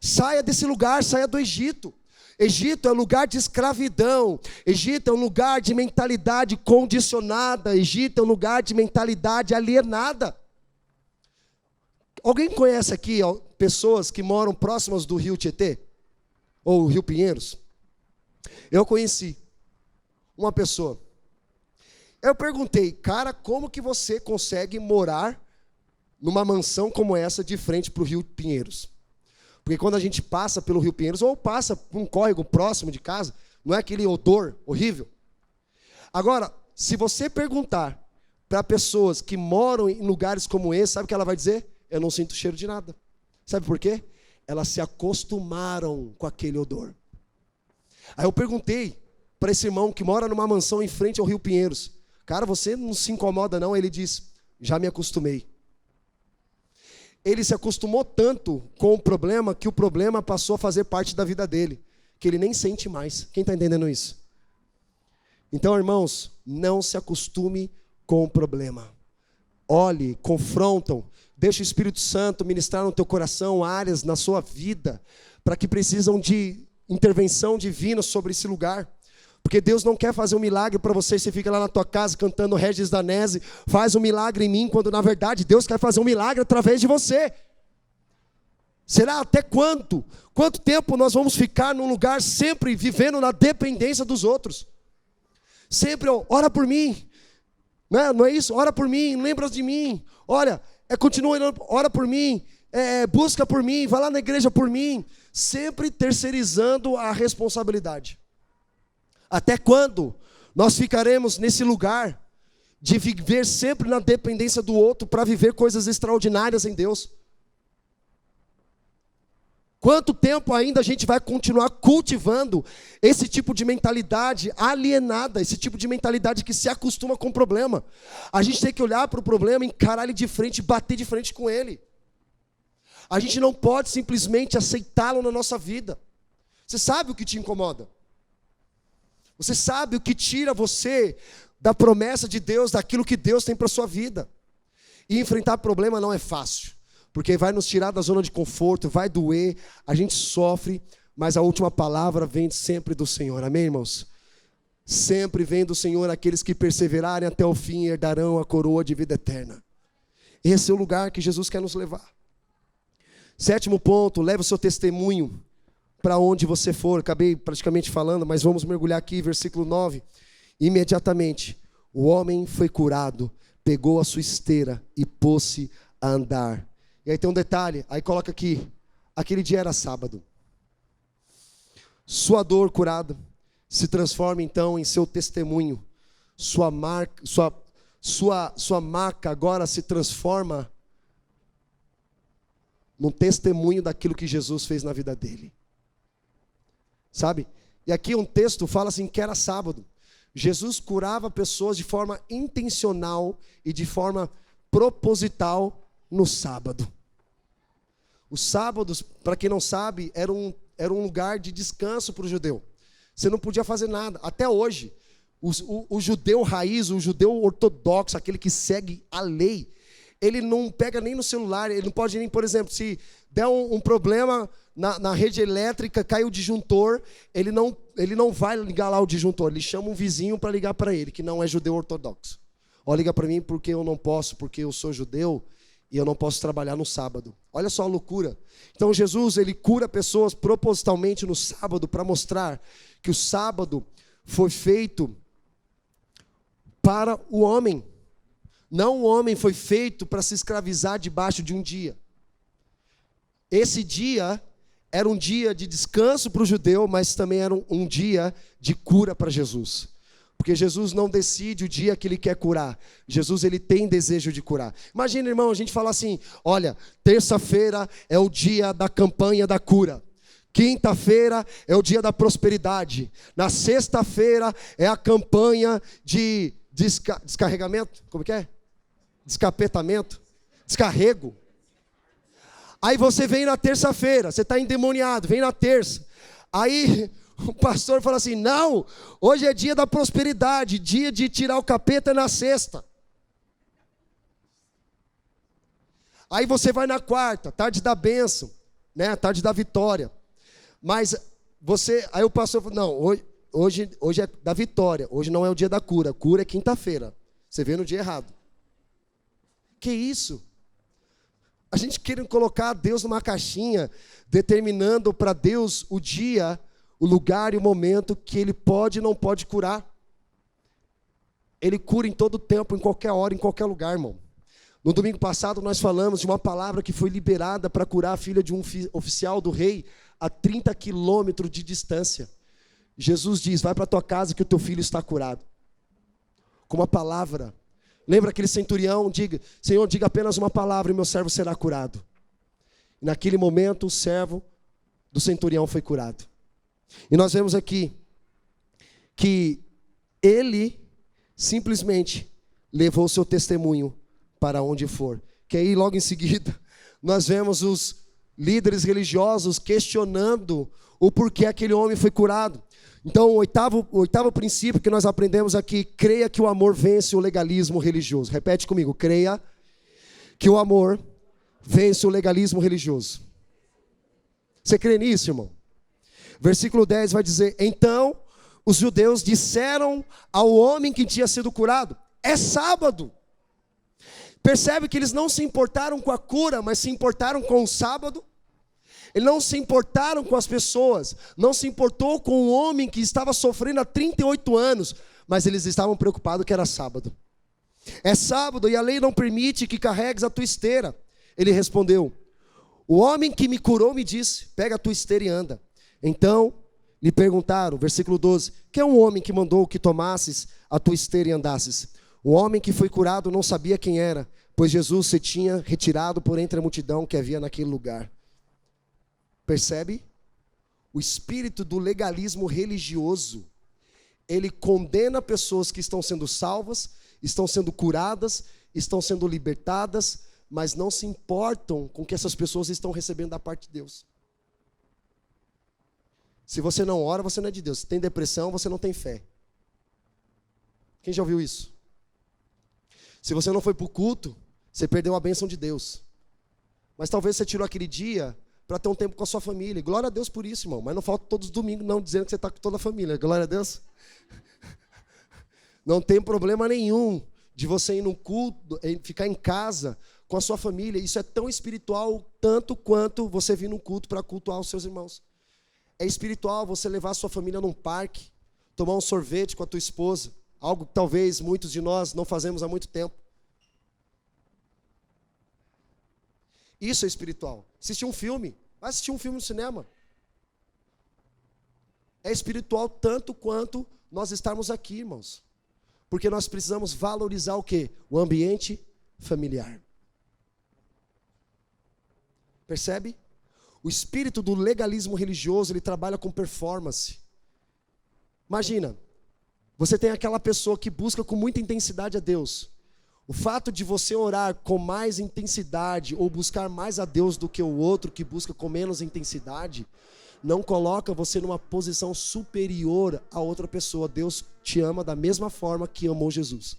Speaker 1: Saia desse lugar, saia do Egito. Egito é um lugar de escravidão. Egito é um lugar de mentalidade condicionada. Egito é um lugar de mentalidade alienada. Alguém conhece aqui pessoas que moram próximas do rio Tietê? Ou rio Pinheiros? Eu conheci uma pessoa. Eu perguntei, cara, como que você consegue morar numa mansão como essa de frente para o rio Pinheiros? Porque quando a gente passa pelo rio Pinheiros, ou passa por um córrego próximo de casa, não é aquele odor horrível? Agora, se você perguntar para pessoas que moram em lugares como esse, sabe o que ela vai dizer? Eu não sinto cheiro de nada. Sabe por quê? Elas se acostumaram com aquele odor. Aí eu perguntei para esse irmão que mora numa mansão em frente ao rio Pinheiros, cara, você não se incomoda não? Ele disse, já me acostumei. Ele se acostumou tanto com o problema, que o problema passou a fazer parte da vida dele, que ele nem sente mais. Quem está entendendo isso? Então, irmãos, não se acostume com o problema. Olhe, confrontam, deixa o Espírito Santo ministrar no teu coração áreas na sua vida, para que precisam de intervenção divina sobre esse lugar. Porque Deus não quer fazer um milagre para você, você fica lá na tua casa cantando Regis Danese, faz um milagre em mim, quando na verdade Deus quer fazer um milagre através de você. Será até quanto? Quanto tempo nós vamos ficar num lugar sempre vivendo na dependência dos outros? Sempre, ora por mim, não é isso? Ora por mim, lembra de mim, olha, continua, ora por mim, busca por mim, vai lá na igreja por mim, sempre terceirizando a responsabilidade. Até quando nós ficaremos nesse lugar de viver sempre na dependência do outro para viver coisas extraordinárias em Deus? Quanto tempo ainda a gente vai continuar cultivando esse tipo de mentalidade alienada, esse tipo de mentalidade que se acostuma com o problema? A gente tem que olhar para o problema, encarar ele de frente e bater de frente com ele. A gente não pode simplesmente aceitá-lo na nossa vida. Você sabe o que te incomoda? Você sabe o que tira você da promessa de Deus, daquilo que Deus tem para a sua vida. E enfrentar problema não é fácil, porque vai nos tirar da zona de conforto, vai doer, a gente sofre, mas a última palavra vem sempre do Senhor, amém, irmãos? Sempre vem do Senhor, aqueles que perseverarem até o fim herdarão a coroa de vida eterna. Esse é o lugar que Jesus quer nos levar. 7º ponto, leve o seu testemunho para onde você for. Acabei praticamente falando, mas vamos mergulhar aqui, versículo 9. Imediatamente, o homem foi curado, pegou a sua esteira e pôs-se a andar. E aí tem um detalhe, aí coloca aqui, aquele dia era sábado. Sua dor curada se transforma então em seu testemunho. Sua marca agora se transforma num testemunho daquilo que Jesus fez na vida dele. Sabe? E aqui um texto fala assim que era sábado. Jesus curava pessoas de forma intencional e de forma proposital no sábado. Os sábados, para quem não sabe, era um lugar de descanso para o judeu. Você não podia fazer nada. Até hoje, o judeu raiz, o judeu ortodoxo, aquele que segue a lei, ele não pega nem no celular, ele não pode nem, por exemplo, se der um problema na rede elétrica, cai o disjuntor, ele não vai ligar lá o disjuntor, ele chama um vizinho para ligar para ele, que não é judeu ortodoxo. Liga para mim porque eu não posso, porque eu sou judeu e eu não posso trabalhar no sábado. Olha só a loucura. Então Jesus, ele cura pessoas propositalmente no sábado para mostrar que o sábado foi feito para o homem. Não o homem foi feito para se escravizar debaixo de um dia. Esse dia era um dia de descanso para o judeu, mas também era um dia de cura para Jesus. Porque Jesus não decide o dia que ele quer curar. Jesus, ele tem desejo de curar. Imagina, irmão, a gente fala assim: olha, terça-feira é o dia da campanha da cura. Quinta-feira é o dia da prosperidade. Na sexta-feira é a campanha de descarregamento. Como que é? Descapetamento. Descarrego. Aí você vem na terça-feira, você está endemoniado, vem na terça. Aí o pastor fala assim: não, hoje é dia da prosperidade, dia de tirar o capeta na sexta. Aí você vai na quarta, tarde da bênção, né? Tarde da vitória. Mas aí o pastor fala: não, hoje é da vitória, hoje não é o dia da cura, cura é quinta-feira. Você vê no dia errado. Que isso? A gente querendo colocar Deus numa caixinha, determinando para Deus o dia, o lugar e o momento que Ele pode e não pode curar. Ele cura em todo tempo, em qualquer hora, em qualquer lugar, irmão. No domingo passado nós falamos de uma palavra que foi liberada para curar a filha de um oficial do rei a 30 quilômetros de distância. Jesus diz: vai para a tua casa que o teu filho está curado. Com uma palavra. Lembra aquele centurião? Senhor, diga apenas uma palavra e meu servo será curado. E naquele momento o servo do centurião foi curado. E nós vemos aqui que ele simplesmente levou o seu testemunho para onde for. Que aí logo em seguida nós vemos os líderes religiosos questionando o porquê aquele homem foi curado. Então, o oitavo princípio que nós aprendemos aqui: creia que o amor vence o legalismo religioso. Repete comigo: creia que o amor vence o legalismo religioso. Você crê nisso, irmão? Versículo 10 vai dizer: então os judeus disseram ao homem que tinha sido curado: é sábado. Percebe que eles não se importaram com a cura, mas se importaram com o sábado. Eles não se importaram com as pessoas, não se importou com o homem que estava sofrendo há 38 anos, mas eles estavam preocupados que era sábado. É sábado e a lei não permite que carregues a tua esteira. Ele respondeu: o homem que me curou me disse: pega a tua esteira e anda. Então lhe perguntaram, versículo 12: quem é um homem que mandou que tomasses a tua esteira e andasses? O homem que foi curado não sabia quem era, pois Jesus se tinha retirado por entre a multidão que havia naquele lugar. Percebe? O espírito do legalismo religioso, ele condena pessoas que estão sendo salvas, estão sendo curadas, estão sendo libertadas, mas não se importam com o que essas pessoas estão recebendo da parte de Deus. Se você não ora, você não é de Deus. Se tem depressão, você não tem fé. Quem já ouviu isso? Se você não foi para o culto, você perdeu a bênção de Deus. Mas talvez você tirou aquele dia para ter um tempo com a sua família. Glória a Deus por isso, irmão. Mas não falta todos os domingos não dizendo que você está com toda a família. Glória a Deus. Não tem problema nenhum de você ir num culto, ficar em casa com a sua família. Isso é tão espiritual tanto quanto você vir num culto para cultuar os seus irmãos. É espiritual você levar a sua família num parque, tomar um sorvete com a tua esposa, algo que talvez muitos de nós não fazemos há muito tempo. Isso é espiritual. Assistir um filme. Vai assistir um filme no cinema. É espiritual tanto quanto nós estarmos aqui, irmãos. Porque nós precisamos valorizar o quê? O ambiente familiar. Percebe? O espírito do legalismo religioso, ele trabalha com performance. Imagina, você tem aquela pessoa que busca com muita intensidade a Deus. O fato de você orar com mais intensidade ou buscar mais a Deus do que o outro que busca com menos intensidade, não coloca você numa posição superior a outra pessoa. Deus te ama da mesma forma que amou Jesus.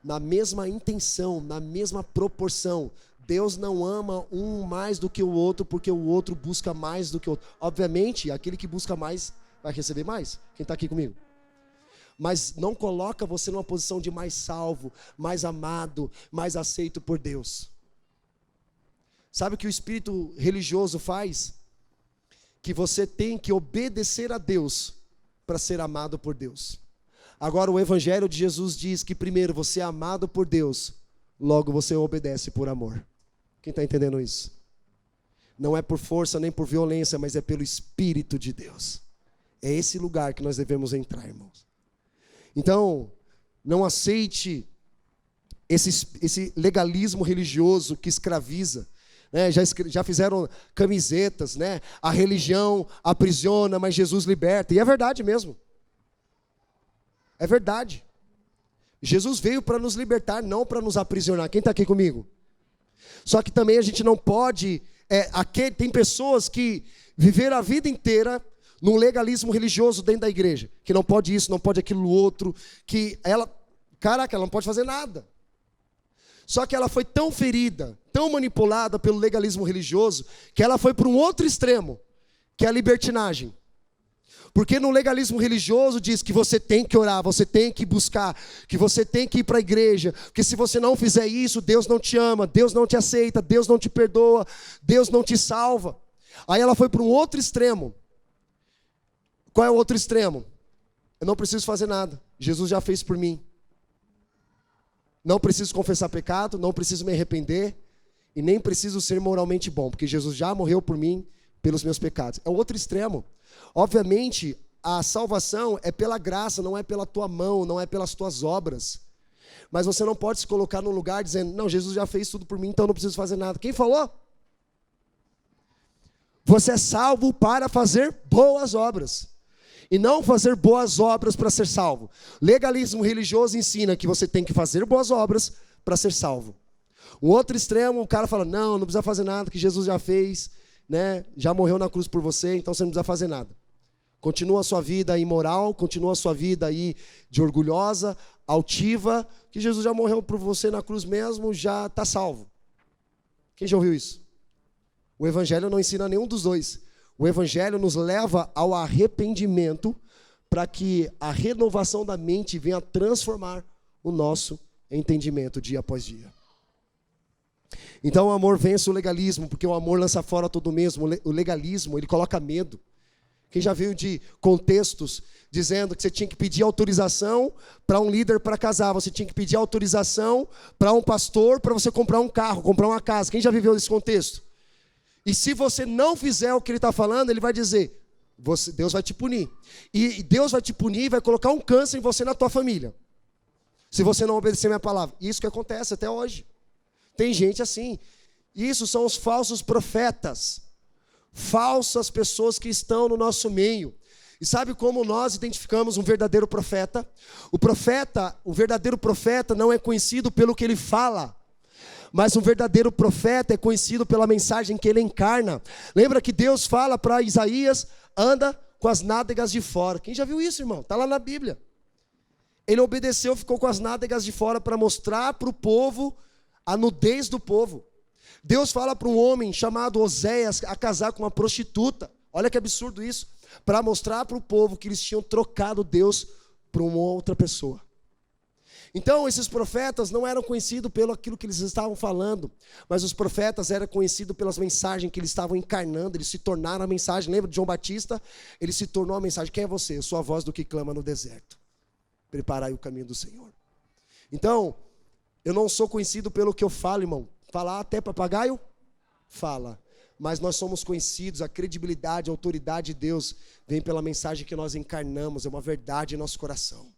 Speaker 1: Na mesma intenção, na mesma proporção. Deus não ama um mais do que o outro porque o outro busca mais do que o outro. Obviamente, aquele que busca mais vai receber mais. Quem está aqui comigo? Mas não coloca você numa posição de mais salvo, mais amado, mais aceito por Deus. Sabe o que o espírito religioso faz? Que você tem que obedecer a Deus para ser amado por Deus. Agora o evangelho de Jesus diz que primeiro você é amado por Deus, logo você obedece por amor. Quem está entendendo isso? Não é por força nem por violência, mas é pelo Espírito de Deus. É esse lugar que nós devemos entrar, irmãos. Então, não aceite esse legalismo religioso que escraviza. Né? Já fizeram camisetas, né? A religião aprisiona, mas Jesus liberta. E é verdade mesmo. É verdade. Jesus veio para nos libertar, não para nos aprisionar. Quem está aqui comigo? Só que também a gente não pode... tem pessoas que viveram a vida inteira num legalismo religioso dentro da igreja. Que não pode isso, não pode aquilo outro. Que ela não pode fazer nada. Só que ela foi tão ferida, tão manipulada pelo legalismo religioso, que ela foi para um outro extremo, que é a libertinagem. Porque no legalismo religioso diz que você tem que orar, você tem que buscar, que você tem que ir para a igreja, porque se você não fizer isso, Deus não te ama, Deus não te aceita, Deus não te perdoa, Deus não te salva. Aí ela foi para um outro extremo. Qual é o outro extremo? Eu não preciso fazer nada, Jesus já fez por mim. Não preciso confessar pecado, não preciso me arrepender, e nem preciso ser moralmente bom, porque Jesus já morreu por mim, pelos meus pecados. É o outro extremo. Obviamente, a salvação é pela graça, não é pela tua mão, não é pelas tuas obras. Mas você não pode se colocar num lugar dizendo, não, Jesus já fez tudo por mim, então eu não preciso fazer nada. Quem falou? Você é salvo para fazer boas obras. E não fazer boas obras para ser salvo. Legalismo religioso ensina que você tem que fazer boas obras para ser salvo. Um outro extremo, o cara fala, não precisa fazer nada, que Jesus já fez, né? Já morreu na cruz por você, então você não precisa fazer nada. Continua a sua vida imoral, continua a sua vida aí de orgulhosa, altiva, que Jesus já morreu por você na cruz mesmo, já está salvo. Quem já ouviu isso? O Evangelho não ensina nenhum dos dois. O Evangelho nos leva ao arrependimento para que a renovação da mente venha transformar o nosso entendimento dia após dia. Então o amor vence o legalismo, porque o amor lança fora todo mesmo. O legalismo, ele coloca medo. Quem já viu de contextos dizendo que você tinha que pedir autorização para um líder para casar, você tinha que pedir autorização para um pastor para você comprar um carro, comprar uma casa. Quem já viveu esse contexto? E se você não fizer o que ele está falando, ele vai dizer, Deus vai te punir. E Deus vai te punir e vai colocar um câncer em você e na tua família. Se você não obedecer a minha palavra. Isso que acontece até hoje. Tem gente assim. Isso são os falsos profetas. Falsas pessoas que estão no nosso meio. E sabe como nós identificamos um verdadeiro profeta? O verdadeiro profeta não é conhecido pelo que ele fala. Mas um verdadeiro profeta é conhecido pela mensagem que ele encarna. Lembra que Deus fala para Isaías, anda com as nádegas de fora. Quem já viu isso, irmão? Está lá na Bíblia. Ele obedeceu, ficou com as nádegas de fora para mostrar para o povo a nudez do povo. Deus fala para um homem chamado Oséias a casar com uma prostituta. Olha que absurdo isso. Para mostrar para o povo que eles tinham trocado Deus por uma outra pessoa. Então, esses profetas não eram conhecidos pelo aquilo que eles estavam falando, mas os profetas eram conhecidos pelas mensagens que eles estavam encarnando, eles se tornaram a mensagem. Lembra de João Batista? Ele se tornou a mensagem. Quem é você? Eu sou a voz do que clama no deserto. Preparai o caminho do Senhor. Então, eu não sou conhecido pelo que eu falo, irmão. Falar até papagaio? Fala. Mas nós somos conhecidos, a credibilidade, a autoridade de Deus vem pela mensagem que nós encarnamos, é uma verdade em nosso coração.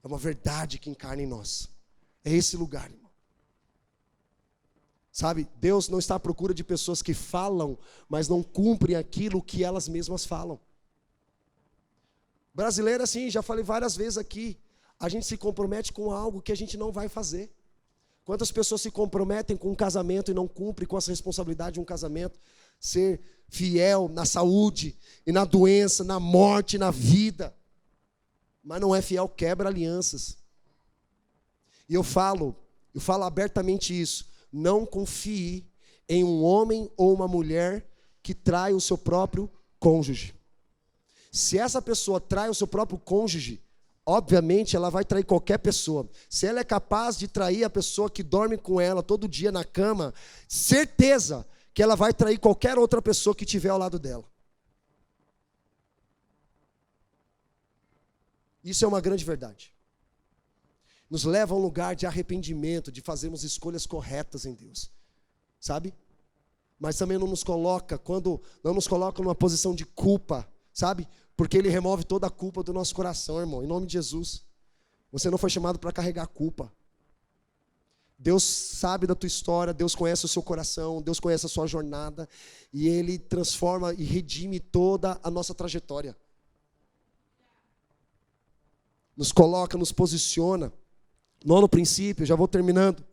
Speaker 1: É uma verdade que encarna em nós. É esse lugar, irmão. Sabe, Deus não está à procura de pessoas que falam, mas não cumprem aquilo que elas mesmas falam. Brasileiro, assim, já falei várias vezes aqui, a gente se compromete com algo que a gente não vai fazer. Quantas pessoas se comprometem com um casamento e não cumprem com essa responsabilidade de um casamento? Ser fiel na saúde e na doença, na morte, na vida. Mas não é fiel, quebra alianças. E eu falo abertamente isso. Não confie em um homem ou uma mulher que trai o seu próprio cônjuge. Se essa pessoa trai o seu próprio cônjuge, obviamente ela vai trair qualquer pessoa. Se ela é capaz de trair a pessoa que dorme com ela todo dia na cama, certeza que ela vai trair qualquer outra pessoa que estiver ao lado dela. Isso é uma grande verdade. Nos leva a um lugar de arrependimento, de fazermos escolhas corretas em Deus. Sabe? Mas também não nos coloca numa posição de culpa, sabe? Porque Ele remove toda a culpa do nosso coração, irmão, em nome de Jesus. Você não foi chamado para carregar a culpa. Deus sabe da tua história, Deus conhece o seu coração, Deus conhece a sua jornada, e Ele transforma e redime toda a nossa trajetória. Nos coloca, nos posiciona. Nono princípio, já vou terminando.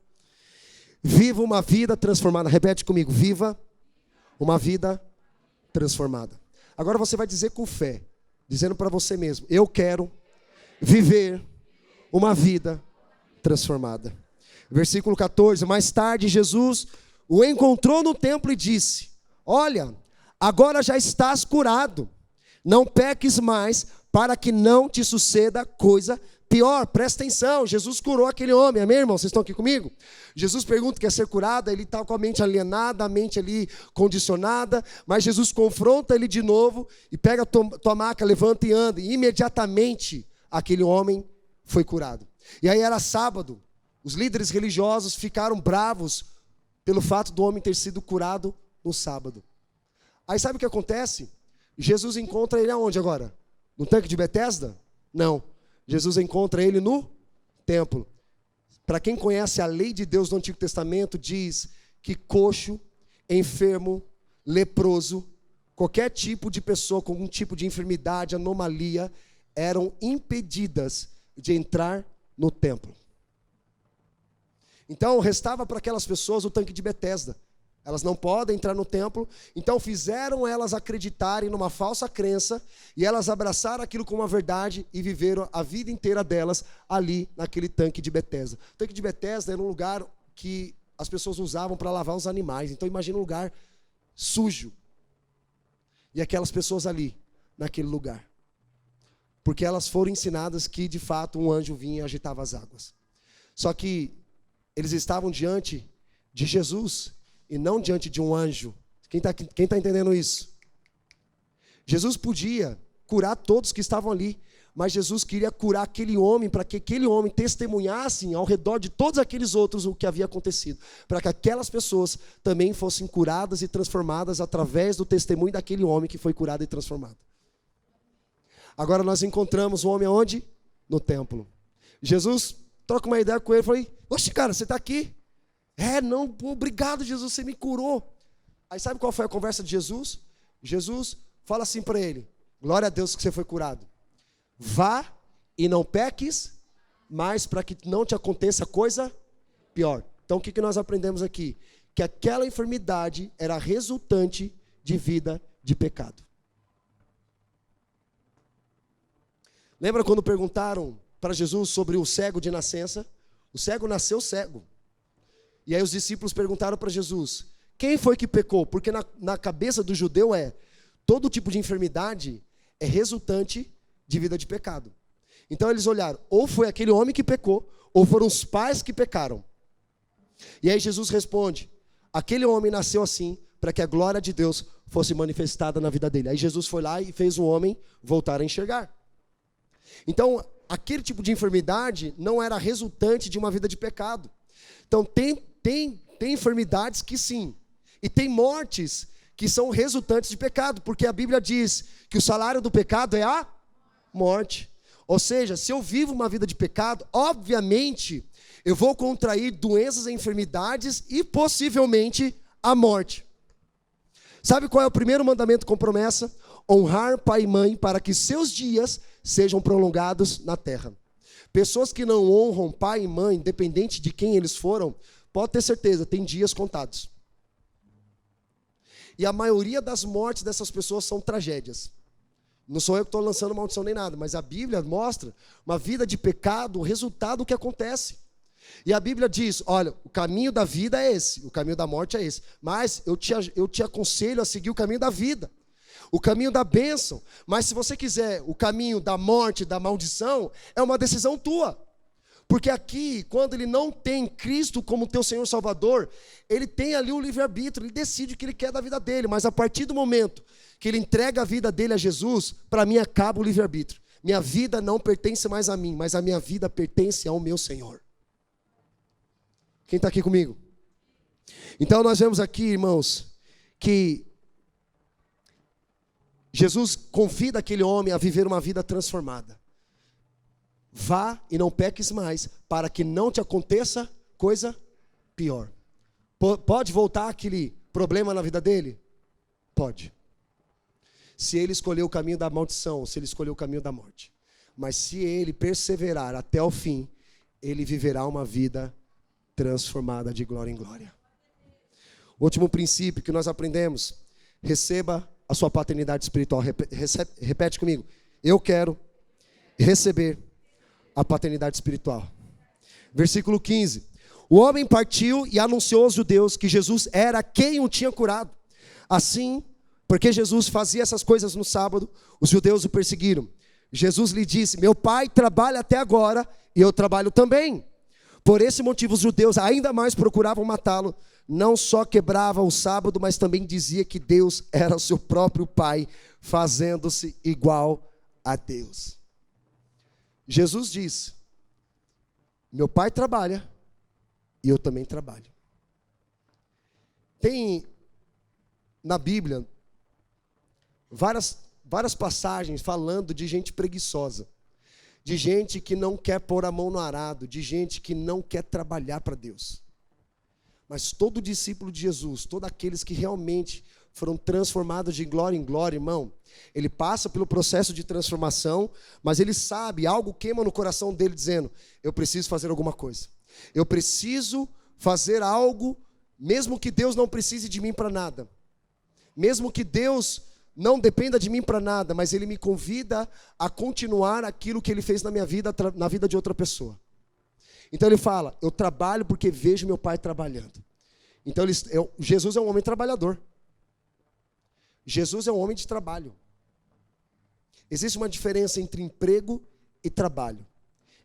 Speaker 1: Viva uma vida transformada. Repete comigo, viva uma vida transformada. Agora você vai dizer com fé, dizendo para você mesmo, eu quero viver uma vida transformada. Versículo 14, mais tarde Jesus o encontrou no templo e disse, olha, agora já estás curado, não peques mais, para que não te suceda coisa pior. Presta atenção, Jesus curou aquele homem, amém, irmão? Vocês estão aqui comigo? Jesus pergunta que quer ser curado, ele está com a mente alienada, a mente ali condicionada, mas Jesus confronta ele de novo e pega a tua maca, levanta e anda, e imediatamente aquele homem foi curado. E aí era sábado, os líderes religiosos ficaram bravos pelo fato do homem ter sido curado no sábado. Aí sabe o que acontece? Jesus encontra ele aonde agora? No tanque de Betesda? Não. Jesus encontra ele no templo. Para quem conhece a lei de Deus do Antigo Testamento, diz que coxo, enfermo, leproso, qualquer tipo de pessoa com algum tipo de enfermidade, anomalia, eram impedidas de entrar no templo. Então restava para aquelas pessoas o tanque de Betesda. Elas não podem entrar no templo, então fizeram elas acreditarem numa falsa crença, e elas abraçaram aquilo como uma verdade e viveram a vida inteira delas ali naquele tanque de Betesda. O tanque de Betesda era um lugar que as pessoas usavam para lavar os animais, então imagina um lugar sujo. E aquelas pessoas ali, naquele lugar, porque elas foram ensinadas que de fato um anjo vinha e agitava as águas. Só que eles estavam diante de Jesus, e não diante de um anjo. Quem tá entendendo isso? Jesus podia curar todos que estavam ali, mas Jesus queria curar aquele homem, para que aquele homem testemunhasse ao redor de todos aqueles outros o que havia acontecido, para que aquelas pessoas também fossem curadas e transformadas através do testemunho daquele homem que foi curado e transformado. Agora nós encontramos o homem aonde? No templo. Jesus troca uma ideia com ele e fala, oxe cara, você está aqui? Não, pô, obrigado Jesus, você me curou. Aí sabe qual foi a conversa de Jesus? Jesus fala assim para ele, glória a Deus que você foi curado. Vá e não peques mais, para que não te aconteça coisa pior. Então o que nós aprendemos aqui? Que aquela enfermidade era resultante de vida de pecado. Lembra quando perguntaram para Jesus sobre o cego de nascença? O cego nasceu cego. E aí os discípulos perguntaram para Jesus, quem foi que pecou? Porque na cabeça do judeu todo tipo de enfermidade é resultante de vida de pecado. Então eles olharam, ou foi aquele homem que pecou, ou foram os pais que pecaram. E aí Jesus responde, aquele homem nasceu assim, para que a glória de Deus fosse manifestada na vida dele. Aí Jesus foi lá e fez o homem voltar a enxergar. Então, aquele tipo de enfermidade não era resultante de uma vida de pecado. Então, tem enfermidades que sim, e tem mortes que são resultantes de pecado, porque a Bíblia diz que o salário do pecado é a morte. Ou seja, se eu vivo uma vida de pecado, obviamente, eu vou contrair doenças e enfermidades e possivelmente a morte. Sabe qual é o primeiro mandamento com promessa? Honrar pai e mãe para que seus dias sejam prolongados na terra. Pessoas que não honram pai e mãe, independente de quem eles foram, pode ter certeza, tem dias contados. E a maioria das mortes dessas pessoas são tragédias. Não sou eu que estou lançando maldição nem nada, mas a Bíblia mostra uma vida de pecado, o resultado que acontece. E a Bíblia diz, olha, o caminho da vida é esse, o caminho da morte é esse. Mas eu te aconselho a seguir o caminho da vida, o caminho da bênção. Mas se você quiser o caminho da morte, da maldição, é uma decisão tua. Porque aqui, quando ele não tem Cristo como teu Senhor Salvador, ele tem ali o livre-arbítrio, ele decide o que ele quer da vida dele. Mas a partir do momento que ele entrega a vida dele a Jesus, para mim acaba o livre-arbítrio. Minha vida não pertence mais a mim, mas a minha vida pertence ao meu Senhor. Quem está aqui comigo? Então nós vemos aqui, irmãos, que Jesus convida aquele homem a viver uma vida transformada. Vá e não peques mais, para que não te aconteça coisa pior. Pode voltar aquele problema na vida dele? Pode. Se ele escolher o caminho da maldição, se ele escolher o caminho da morte. Mas se ele perseverar até o fim, ele viverá uma vida transformada de glória em glória. O último princípio que nós aprendemos: receba a sua paternidade espiritual. Repete comigo. Eu quero receber a paternidade espiritual. Versículo 15. O homem partiu e anunciou aos judeus que Jesus era quem o tinha curado. Assim, porque Jesus fazia essas coisas no sábado, os judeus o perseguiram. Jesus lhe disse: meu pai trabalha até agora e eu trabalho também. Por esse motivo os judeus ainda mais procuravam matá-lo. Não só quebrava o sábado, mas também dizia que Deus era o seu próprio pai, fazendo-se igual a Deus. Jesus disse: meu pai trabalha e eu também trabalho. Tem na Bíblia várias passagens falando de gente preguiçosa, de gente que não quer pôr a mão no arado, de gente que não quer trabalhar para Deus. Mas todo discípulo de Jesus, todos aqueles que realmente foram transformados de glória em glória, irmão, ele passa pelo processo de transformação, mas ele sabe, algo queima no coração dele dizendo: eu preciso fazer alguma coisa. Eu preciso fazer algo, mesmo que Deus não precise de mim para nada. Mesmo que Deus não dependa de mim para nada, mas Ele me convida a continuar aquilo que Ele fez na minha vida, na vida de outra pessoa. Então ele fala: eu trabalho porque vejo meu pai trabalhando. Então Jesus é um homem trabalhador. Jesus é um homem de trabalho. Existe uma diferença entre emprego e trabalho.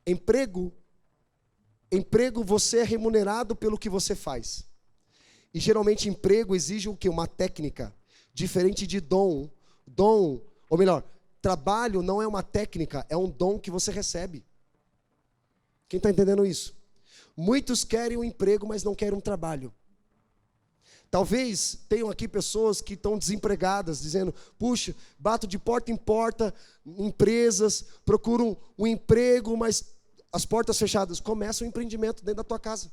Speaker 1: Emprego, você é remunerado pelo que você faz. E geralmente emprego exige o quê? Uma técnica. Diferente de dom. Dom, ou melhor, trabalho não é uma técnica, é um dom que você recebe. Quem está entendendo isso? Muitos querem um emprego, mas não querem um trabalho. Talvez tenham aqui pessoas que estão desempregadas, dizendo: puxa, bato de porta em porta, empresas, procuram um emprego, mas as portas fechadas. Começa um empreendimento dentro da tua casa.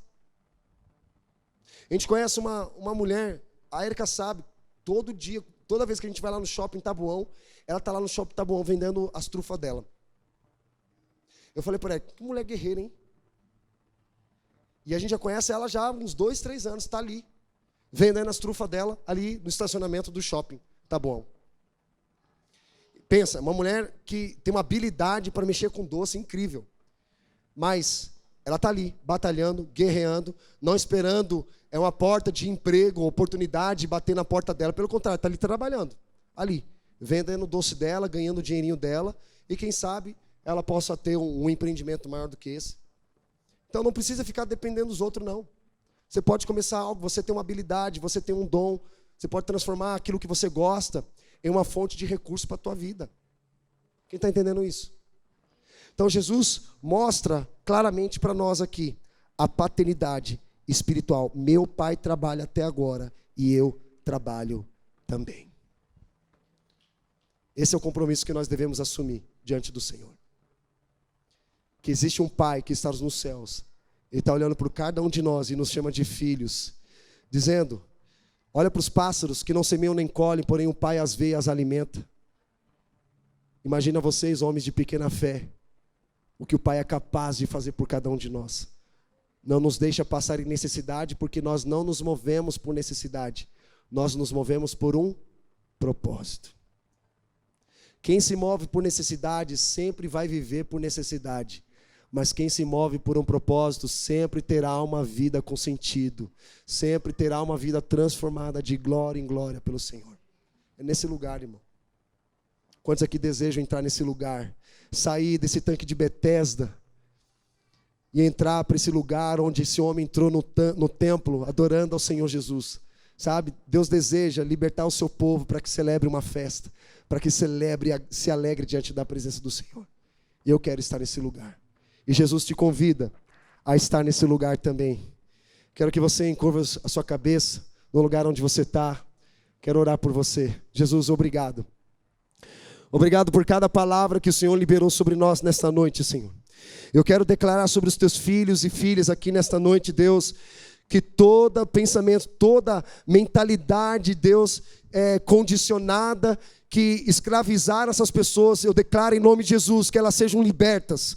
Speaker 1: A gente conhece uma mulher, a Erika sabe, todo dia, toda vez que a gente vai lá no shopping Taboão, ela está lá no shopping Taboão vendendo as trufas dela. Eu falei para ela: que mulher guerreira, hein? E a gente já conhece ela já há uns 2, 3 anos, está ali, vendendo as trufas dela, ali no estacionamento do shopping Taboão. Pensa, uma mulher que tem uma habilidade para mexer com doce incrível. Mas ela está ali, batalhando, guerreando, não esperando uma porta de emprego, oportunidade, bater na porta dela. Pelo contrário, está ali trabalhando, ali, vendendo o doce dela, ganhando o dinheirinho dela, e quem sabe ela possa ter um empreendimento maior do que esse. Então não precisa ficar dependendo dos outros, não. Você pode começar algo, você tem uma habilidade, você tem um dom, você pode transformar aquilo que você gosta em uma fonte de recurso para a tua vida. Quem está entendendo isso? Então Jesus mostra claramente para nós aqui a paternidade espiritual. Meu pai trabalha até agora e eu trabalho também. Esse é o compromisso que nós devemos assumir diante do Senhor. Que existe um pai que está nos céus. Ele está olhando para cada um de nós e nos chama de filhos, dizendo: olha para os pássaros que não semeiam nem colhem, porém o pai as vê e as alimenta. Imagina vocês, homens de pequena fé, o que o pai é capaz de fazer por cada um de nós. Não nos deixa passar em necessidade, porque nós não nos movemos por necessidade. Nós nos movemos por um propósito. Quem se move por necessidade sempre vai viver por necessidade. Mas quem se move por um propósito sempre terá uma vida com sentido. Sempre terá uma vida transformada de glória em glória pelo Senhor. É nesse lugar, irmão. Quantos aqui desejam entrar nesse lugar? Sair desse tanque de Betesda e entrar para esse lugar onde esse homem entrou no templo, adorando ao Senhor Jesus. Sabe? Deus deseja libertar o seu povo para que celebre uma festa, para que celebre, se alegre diante da presença do Senhor. E eu quero estar nesse lugar. E Jesus te convida a estar nesse lugar também. Quero que você encurva a sua cabeça no lugar onde você está. Quero orar por você. Jesus, obrigado. Obrigado por cada palavra que o Senhor liberou sobre nós nesta noite, Senhor. Eu quero declarar sobre os teus filhos e filhas aqui nesta noite, Deus, que todo pensamento, toda mentalidade, Deus, condicionada, que escravizaram essas pessoas, eu declaro em nome de Jesus que elas sejam libertas.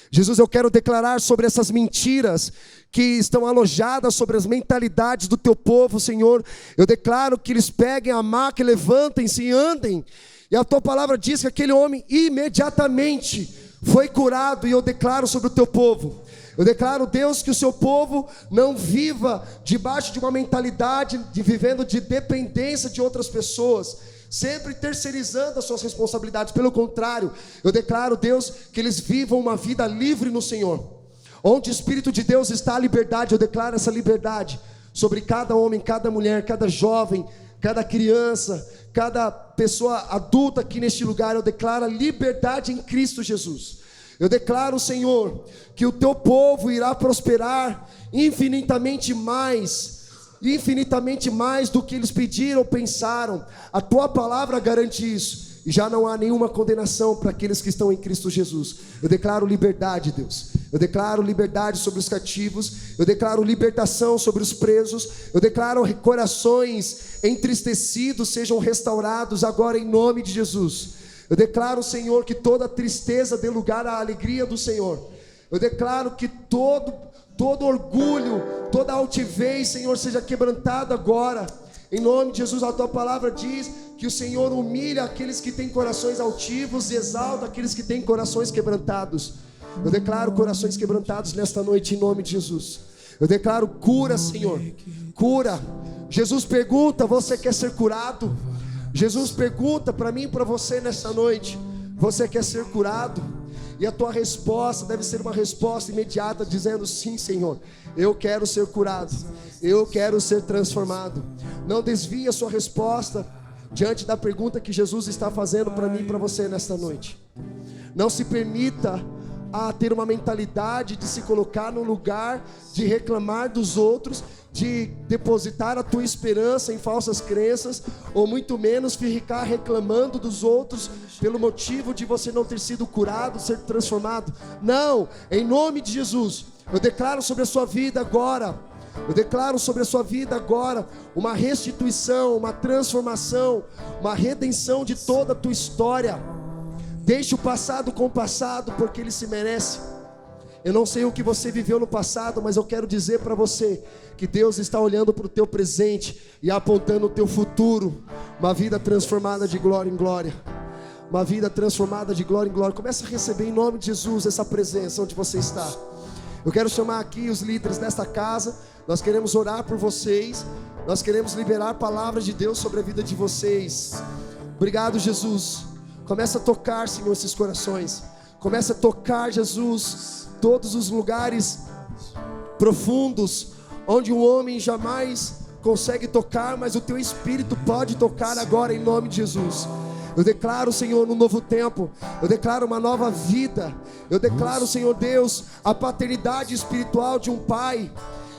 Speaker 1: Jesus, eu quero declarar sobre essas mentiras que estão alojadas sobre as mentalidades do teu povo, Senhor. Eu declaro que eles peguem a maca, levantem-se e andem. E a tua palavra diz que aquele homem imediatamente foi curado. E eu declaro sobre o teu povo, eu declaro, Deus, que o seu povo não viva debaixo de uma mentalidade vivendo de dependência de outras pessoas, sempre terceirizando as suas responsabilidades. Pelo contrário, eu declaro, Deus, que eles vivam uma vida livre no Senhor. Onde o Espírito de Deus está, a liberdade. Eu declaro essa liberdade sobre cada homem, cada mulher, cada jovem, cada criança, cada pessoa adulta aqui neste lugar. Eu declaro a liberdade em Cristo Jesus. Eu declaro, Senhor, que o teu povo irá prosperar infinitamente mais do que eles pediram ou pensaram. A tua palavra garante isso. E já não há nenhuma condenação para aqueles que estão em Cristo Jesus. Eu declaro liberdade, Deus. Eu declaro liberdade sobre os cativos. Eu declaro libertação sobre os presos. Eu declaro corações entristecidos sejam restaurados agora em nome de Jesus. Eu declaro, Senhor, que toda tristeza dê lugar à alegria do Senhor. Eu declaro que todo orgulho, toda altivez, Senhor, seja quebrantado agora. Em nome de Jesus, a tua palavra diz que o Senhor humilha aqueles que têm corações altivos e exalta aqueles que têm corações quebrantados. Eu declaro corações quebrantados nesta noite em nome de Jesus. Eu declaro cura, Senhor, cura. Jesus pergunta: você quer ser curado? Jesus pergunta para mim e para você nesta noite: você quer ser curado? E a tua resposta deve ser uma resposta imediata, dizendo: sim, Senhor, eu quero ser curado, eu quero ser transformado. Não desvie a sua resposta diante da pergunta que Jesus está fazendo para mim e para você nesta noite. Não se permita a ter uma mentalidade de se colocar no lugar de reclamar dos outros, de depositar a tua esperança em falsas crenças, ou muito menos ficar reclamando dos outros pelo motivo de você não ter sido curado, ser transformado. Não, em nome de Jesus, eu declaro sobre a sua vida agora, eu declaro sobre a sua vida agora uma restituição, uma transformação, uma redenção de toda a tua história. Deixe o passado com o passado, porque ele se merece. Eu não sei o que você viveu no passado, mas eu quero dizer para você que Deus está olhando para o teu presente e apontando o teu futuro. Uma vida transformada de glória em glória. Uma vida transformada de glória em glória. Comece a receber em nome de Jesus essa presença onde você está. Eu quero chamar aqui os líderes desta casa. Nós queremos orar por vocês. Nós queremos liberar palavras de Deus sobre a vida de vocês. Obrigado, Jesus. Começa a tocar, Senhor, esses corações. Começa a tocar, Jesus, todos os lugares profundos onde um homem jamais consegue tocar, mas o teu Espírito pode tocar agora em nome de Jesus. Eu declaro, Senhor, um novo tempo. Eu declaro uma nova vida. Eu declaro, Senhor Deus, a paternidade espiritual de um pai.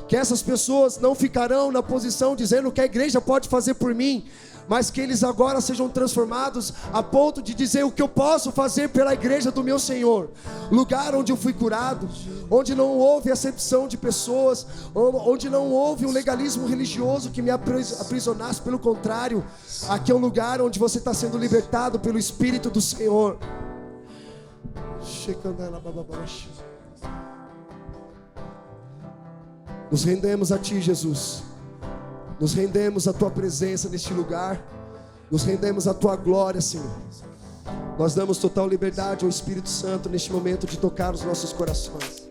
Speaker 1: Que essas pessoas não ficarão na posição dizendo que a igreja pode fazer por mim, mas que eles agora sejam transformados a ponto de dizer: o que eu posso fazer pela igreja do meu Senhor? Lugar onde eu fui curado, onde não houve acepção de pessoas, onde não houve um legalismo religioso que me aprisionasse. Pelo contrário, aqui é um lugar onde você está sendo libertado pelo Espírito do Senhor. Nos rendemos a Ti, Jesus. Nos rendemos à Tua presença neste lugar. Nos rendemos à Tua glória, Senhor. Nós damos total liberdade ao Espírito Santo neste momento de tocar os nossos corações.